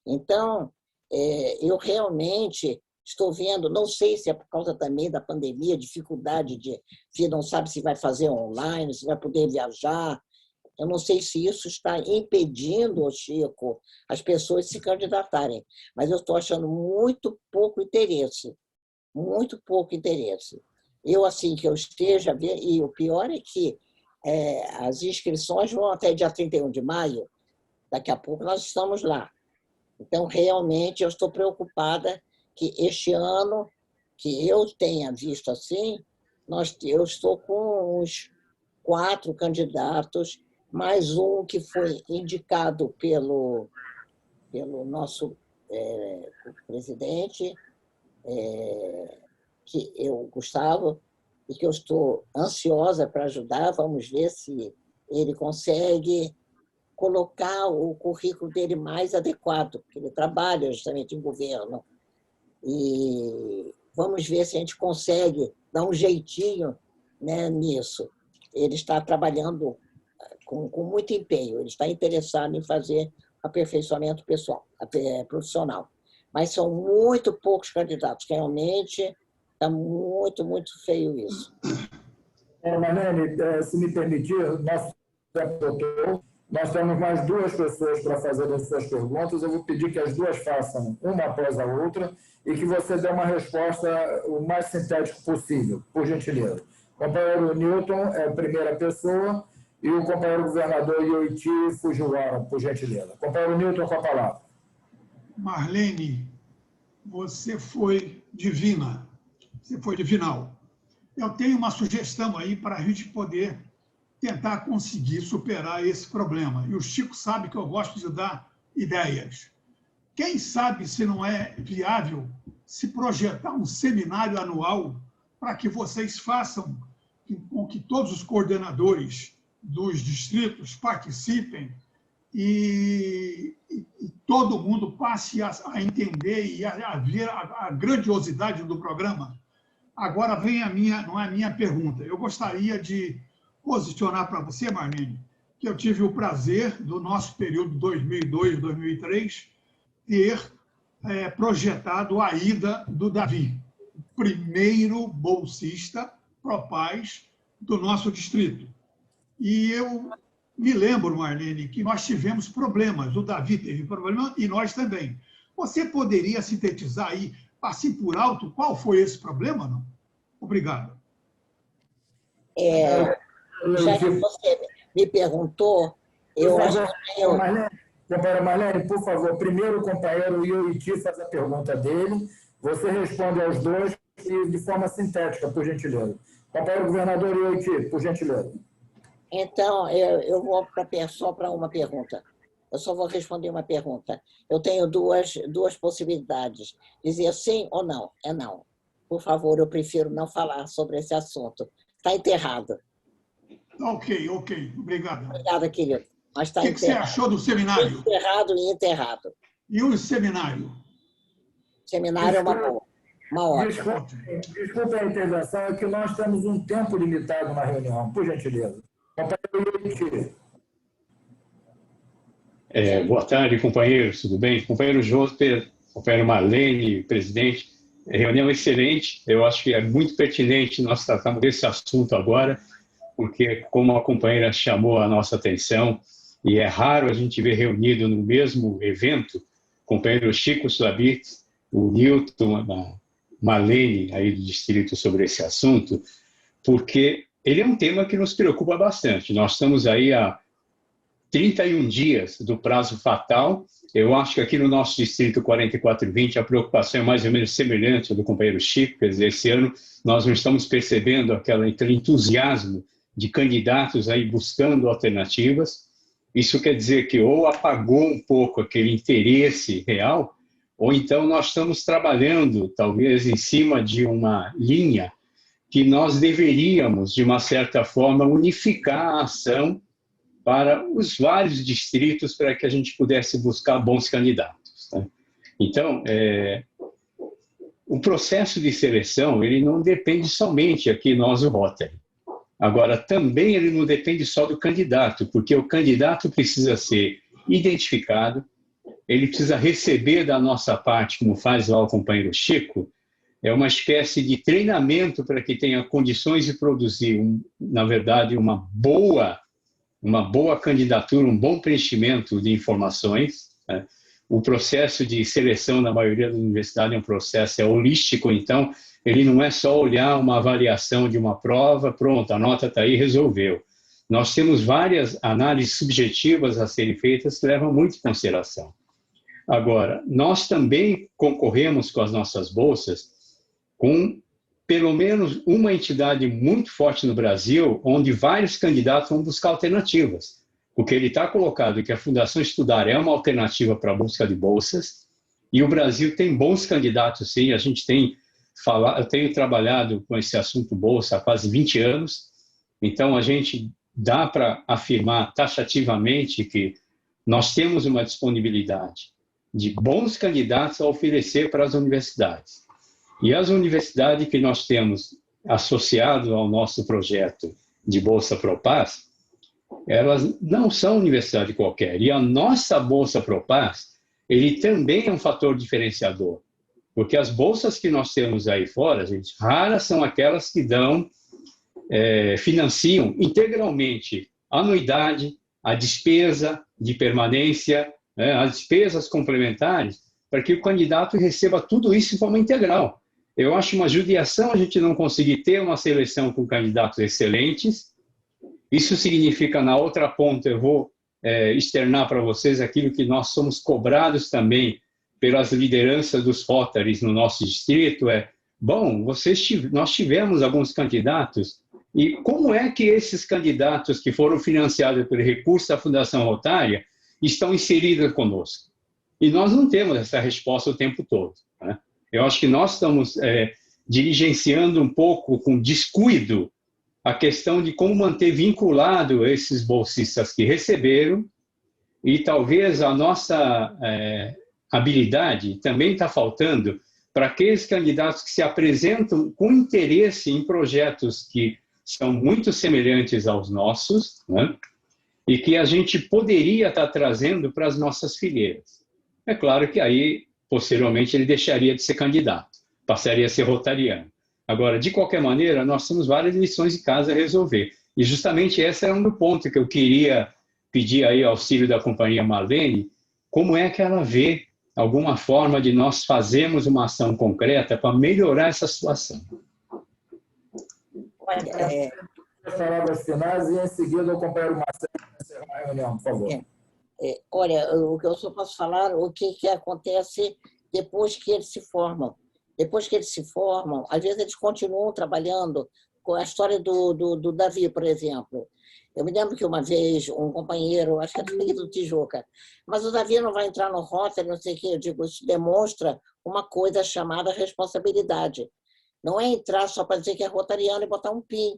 então, eu realmente... Estou vendo, não sei se é por causa também da pandemia, dificuldade de... não sabe se vai fazer online, se vai poder viajar. Eu não sei se isso está impedindo, Chico, as pessoas se candidatarem. Mas eu estou achando muito pouco interesse. Muito pouco interesse. Eu, assim, que eu esteja... E o pior é que as inscrições vão até dia 31 de maio. Daqui a pouco nós estamos lá. Então, realmente, eu estou preocupada que este ano, que eu tenha visto assim, eu estou com uns 4 candidatos, mais um que foi indicado pelo nosso presidente, que eu, Gustavo, e que eu estou ansiosa para ajudar. Vamos ver se ele consegue colocar o currículo dele mais adequado, porque ele trabalha justamente em governo. E vamos ver se a gente consegue dar um jeitinho, né, nisso. Ele está trabalhando com muito empenho, ele está interessado em fazer aperfeiçoamento profissional. Mas são muito poucos candidatos, realmente está muito, muito feio isso. Marlene, se me permitir, nosso tempo doutor, nós temos mais 2 pessoas para fazer as suas perguntas. Eu vou pedir que as 2 façam uma após a outra e que você dê uma resposta o mais sintético possível, por gentileza. O companheiro Newton é a primeira pessoa e o companheiro governador Yoichi Fujiwara, por gentileza. Companheiro Newton, com a palavra. Marlene, você foi divina, você foi divinal. Eu tenho uma sugestão aí para a gente poder tentar conseguir superar esse problema. E o Chico sabe que eu gosto de dar ideias. Quem sabe se não é viável se projetar um seminário anual para que vocês façam com que todos os coordenadores dos distritos participem e todo mundo passe a entender e a ver a grandiosidade do programa. Agora vem não é a minha pergunta. Eu gostaria de posicionar para você, Marlene, que eu tive o prazer, do nosso período 2002-2003, ter projetado a ida do Davi, o primeiro bolsista Propaz do nosso distrito. E eu me lembro, Marlene, que nós tivemos problemas, o Davi teve problema e nós também. Você poderia sintetizar aí, assim por alto, qual foi esse problema? Não? Obrigado. Já que você me perguntou, eu acho que Companheiro Marlene, por favor, primeiro o companheiro Yoichi faz a pergunta dele, você responde aos 2 e de forma sintética, por gentileza. Companheiro governador Yoichi, por gentileza. Então, eu vou só para uma pergunta. Eu só vou responder uma pergunta. Eu tenho duas possibilidades. Dizer sim ou não. É não. Por favor, eu prefiro não falar sobre esse assunto. Está enterrado. Ok. Obrigado. Obrigada, querido. Mas tá o que você achou do seminário? Enterrado e enterrado. E o seminário? Seminário é uma boa. Uma ótima. Desculpe a intervenção, é que nós temos um tempo limitado na reunião, por gentileza. Companheiro Leite. Boa tarde, companheiros, tudo bem? Companheiro Josper, companheiro Marlene, presidente, reunião excelente. Eu acho que é muito pertinente nós tratarmos desse assunto agora, porque, como a companheira chamou a nossa atenção, e é raro a gente ver reunido no mesmo evento, o companheiro Chico Slabit, o Newton, a Marlene, aí do distrito, sobre esse assunto, porque ele é um tema que nos preocupa bastante. Nós estamos aí há 31 dias do prazo fatal. Eu acho que aqui no nosso distrito 4420 a preocupação é mais ou menos semelhante ao do companheiro Chico. Quer dizer, esse ano nós não estamos percebendo aquele entusiasmo de candidatos aí buscando alternativas. Isso quer dizer que ou apagou um pouco aquele interesse real, ou então nós estamos trabalhando, talvez, em cima de uma linha que nós deveríamos, de uma certa forma, unificar a ação para os vários distritos para que a gente pudesse buscar bons candidatos. Tá? Então, o processo de seleção, ele não depende somente aqui nós, o Rotary. Agora, também ele não depende só do candidato, porque o candidato precisa ser identificado, ele precisa receber da nossa parte, como faz lá o companheiro Chico, é uma espécie de treinamento para que tenha condições de produzir, na verdade, uma boa candidatura, um bom preenchimento de informações. Né? O processo de seleção na maioria das universidades é um processo holístico, então ele não é só olhar uma avaliação de uma prova, pronto, a nota está aí, resolveu. Nós temos várias análises subjetivas a serem feitas que levam muito em consideração. Agora, nós também concorremos com as nossas bolsas com pelo menos uma entidade muito forte no Brasil, onde vários candidatos vão buscar alternativas. Porque ele está colocado que a Fundação Estudar é uma alternativa para a busca de bolsas, e o Brasil tem bons candidatos, sim. Eu tenho trabalhado com esse assunto bolsa há quase 20 anos, então a gente dá para afirmar taxativamente que nós temos uma disponibilidade de bons candidatos a oferecer para as universidades. E as universidades que nós temos associado ao nosso projeto de Bolsa Propaz, elas não são universidade qualquer. E a nossa Bolsa Propaz, ele também é um fator diferenciador. Porque as bolsas que nós temos aí fora, gente, raras são aquelas que financiam integralmente a anuidade, a despesa de permanência, as despesas complementares, para que o candidato receba tudo isso de forma integral. Eu acho uma judiação a gente não conseguir ter uma seleção com candidatos excelentes. Isso significa, na outra ponta, eu vou externar para vocês aquilo que nós somos cobrados também pelas lideranças dos Rotaries no nosso distrito. Nós tivemos alguns candidatos, e como é que esses candidatos que foram financiados pelo recurso da Fundação Rotária estão inseridos conosco? E nós não temos essa resposta o tempo todo, né? Eu acho que nós estamos diligenciando um pouco com descuido a questão de como manter vinculado esses bolsistas que receberam, e talvez a nossa habilidade também está faltando para aqueles candidatos que se apresentam com interesse em projetos que são muito semelhantes aos nossos, né? E que a gente poderia estar trazendo para as nossas fileiras. É claro que aí, posteriormente, ele deixaria de ser candidato, passaria a ser rotariano. Agora, de qualquer maneira, nós temos várias lições de casa a resolver. E justamente esse era um ponto que eu queria pedir aí auxílio da companhia Marlene, como é que ela vê alguma forma de nós fazermos uma ação concreta para melhorar essa situação. As palavras finais e em seguida o companheiro Marcelo encerrar a reunião, por favor. Olha, o que eu só posso falar, o que acontece depois que eles se formam. Depois que eles se formam, às vezes eles continuam trabalhando com a história do Davi, por exemplo. Eu me lembro que uma vez um companheiro, acho que era do Tijuca, mas o Davi não vai entrar no Rotary, não sei o quê. Eu digo, isso demonstra uma coisa chamada responsabilidade. Não é entrar só para dizer que é rotariano e botar um PIN.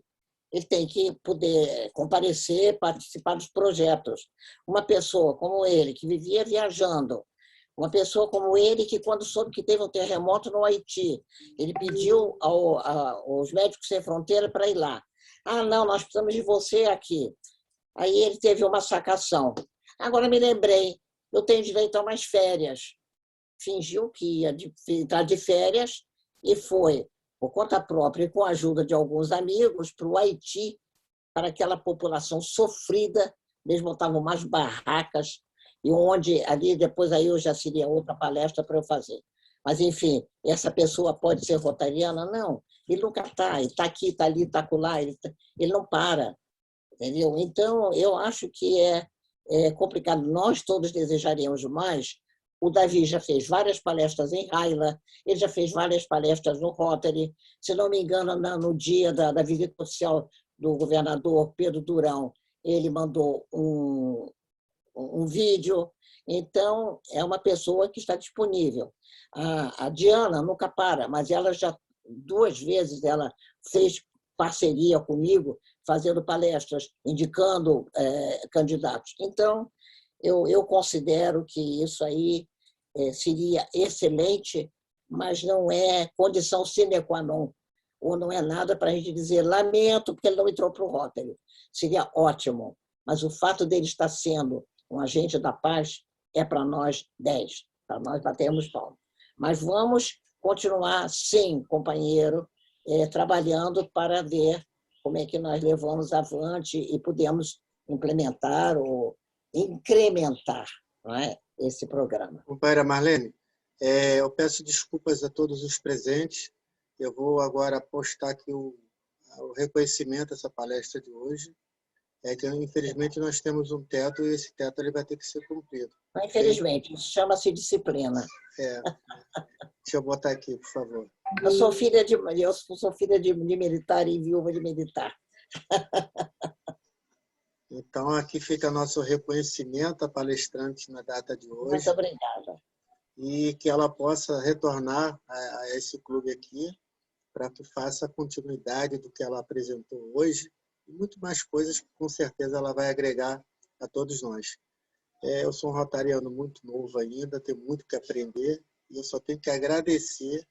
Ele tem que poder comparecer, participar dos projetos. Uma pessoa como ele, que vivia viajando, Uma pessoa como ele, que quando soube que teve um terremoto no Haiti, ele pediu aos Médicos Sem Fronteira para ir lá. Ah, não, nós precisamos de você aqui. Aí ele teve uma sacação. Agora me lembrei, eu tenho direito a umas férias. Fingiu que ia estar de férias e foi, por conta própria e com a ajuda de alguns amigos, para o Haiti, para aquela população sofrida. Eles montavam umas barracas, e onde ali, depois aí eu já seria outra palestra para eu fazer. Mas, enfim, essa pessoa pode ser rotariana? Não, ele nunca está, ele está aqui, está ali, está acolá, ele não para, entendeu? Então, eu acho que é complicado. Nós todos desejaríamos mais. O Davi já fez várias palestras em Raila, ele já fez várias palestras no Rotary. Se não me engano, no dia da visita oficial do governador Pedro Durão, ele mandou um vídeo. Então, é uma pessoa que está disponível. A Diana nunca para, mas ela já 2 vezes ela fez parceria comigo, fazendo palestras, indicando candidatos. Então, eu considero que isso aí seria excelente, mas não é condição sine qua non, ou não é nada para a gente dizer lamento porque ele não entrou para o Rotary. Seria ótimo, mas o fato dele estar sendo um agente da paz é para nós 10, para nós batermos palmas. Mas vamos continuar, sim, companheiro, trabalhando para ver como é que nós levamos avante e podemos implementar ou incrementar, não é, esse programa. Companheira Marlene, eu peço desculpas a todos os presentes. Eu vou agora postar aqui o reconhecimento dessa palestra de hoje. Que, infelizmente, nós temos um teto e esse teto ele vai ter que ser cumprido. Infelizmente, isso chama-se disciplina. Deixa eu botar aqui, por favor. Eu sou filha de militar e viúva de militar. Então, aqui fica nosso reconhecimento à palestrante na data de hoje. Muito obrigada. E que ela possa retornar a esse clube aqui para que faça a continuidade do que ela apresentou hoje e muito mais coisas que, com certeza, ela vai agregar a todos nós. Eu sou um rotariano muito novo ainda, tenho muito que aprender e eu só tenho que agradecer.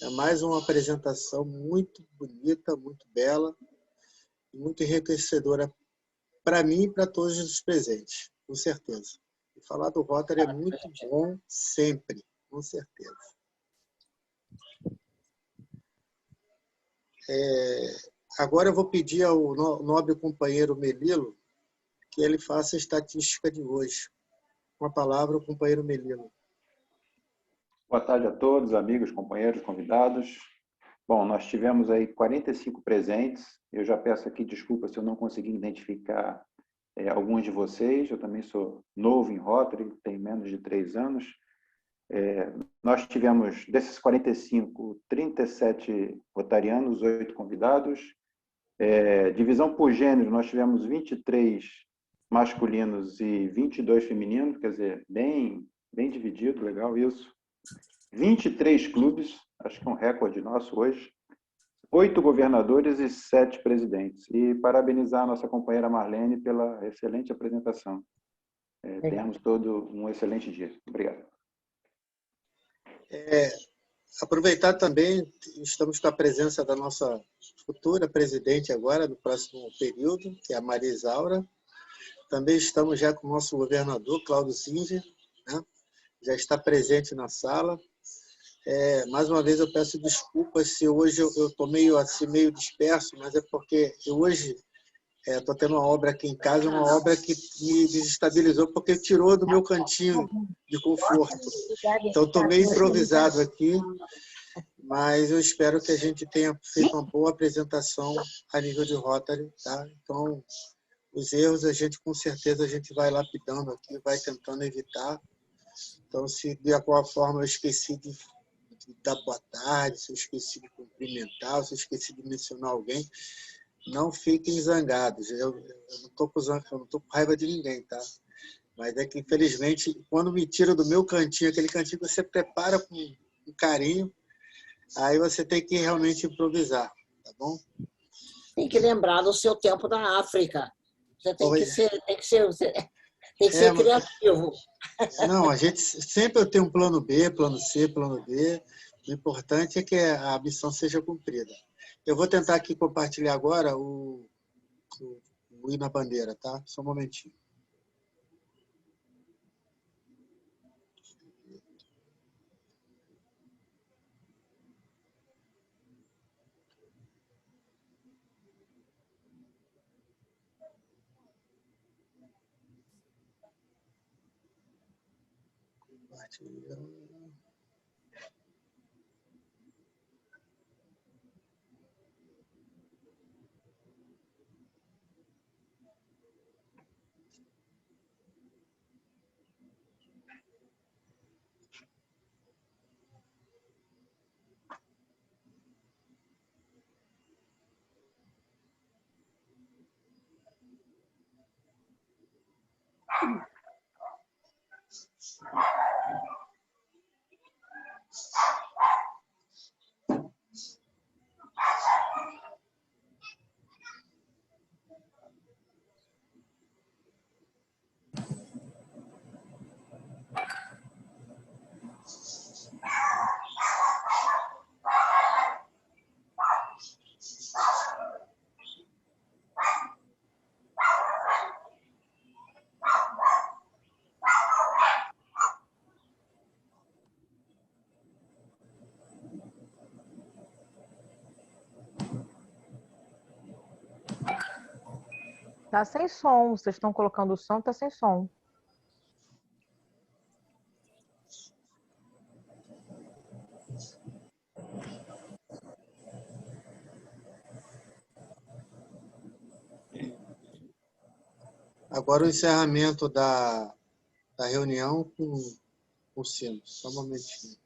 É mais uma apresentação muito bonita, muito bela e muito enriquecedora para mim e para todos os presentes, com certeza. E falar do Rotary é muito bom sempre, com certeza. Agora eu vou pedir ao nobre companheiro Melilo que ele faça a estatística de hoje. Com a palavra, o companheiro Melilo. Boa tarde a todos, amigos, companheiros, convidados. Bom, nós tivemos aí 45 presentes. Eu já peço aqui desculpa se eu não consegui identificar alguns de vocês. Eu também sou novo em Rotary, tenho menos de 3 anos. Nós tivemos, desses 45, 37 rotarianos, 8 convidados. Divisão por gênero, nós tivemos 23 masculinos e 22 femininos, quer dizer, bem dividido, legal isso. 23 clubes, acho que é um recorde nosso hoje. 8 governadores e 7 presidentes. E parabenizar a nossa companheira Marlene pela excelente apresentação. Tenhamos todo um excelente dia. Obrigado. Aproveitar também, estamos com a presença da nossa futura presidente agora, no próximo período, que é a Maria Isaura. Também estamos já com o nosso governador, Cláudio Singer, né? Já está presente na sala. Mais uma vez eu peço desculpas se hoje eu estou meio disperso, mas é porque hoje estou tendo uma obra aqui em casa, uma obra que me desestabilizou porque tirou do meu cantinho de conforto. Então estou meio improvisado aqui, mas eu espero que a gente tenha feito uma boa apresentação a nível de Rotary, tá? Então os erros com certeza a gente vai lapidando aqui, vai tentando evitar. Então se de alguma forma eu esqueci de dar boa tarde, se eu esqueci de cumprimentar, se eu esqueci de mencionar alguém, não fiquem zangados. Eu não estou com raiva de ninguém, tá? Mas é que, infelizmente, quando me tiram do meu cantinho, aquele cantinho que você prepara com carinho, aí você tem que realmente improvisar, tá bom? Tem que lembrar do seu tempo na África. Você tem que ser Tem que ser criativo. Não, a gente sempre eu tenho um plano B, plano C, plano D. O importante é que a missão seja cumprida. Eu vou tentar aqui compartilhar agora o hino à bandeira, tá? Só um momentinho. Tá sem som. Vocês estão colocando o som, tá sem som. Agora o encerramento da reunião com o sino. Só um momentinho.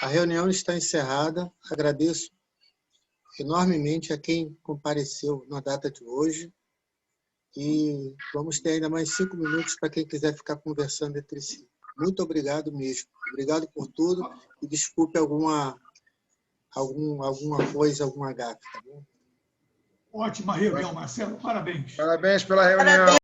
A reunião está encerrada. Agradeço enormemente a quem compareceu na data de hoje. E vamos ter ainda mais 5 minutos para quem quiser ficar conversando entre si. Muito obrigado mesmo. Obrigado por tudo e desculpe alguma coisa, alguma gafe, tá bom? Ótima reunião, Marcelo. Parabéns. Parabéns pela reunião.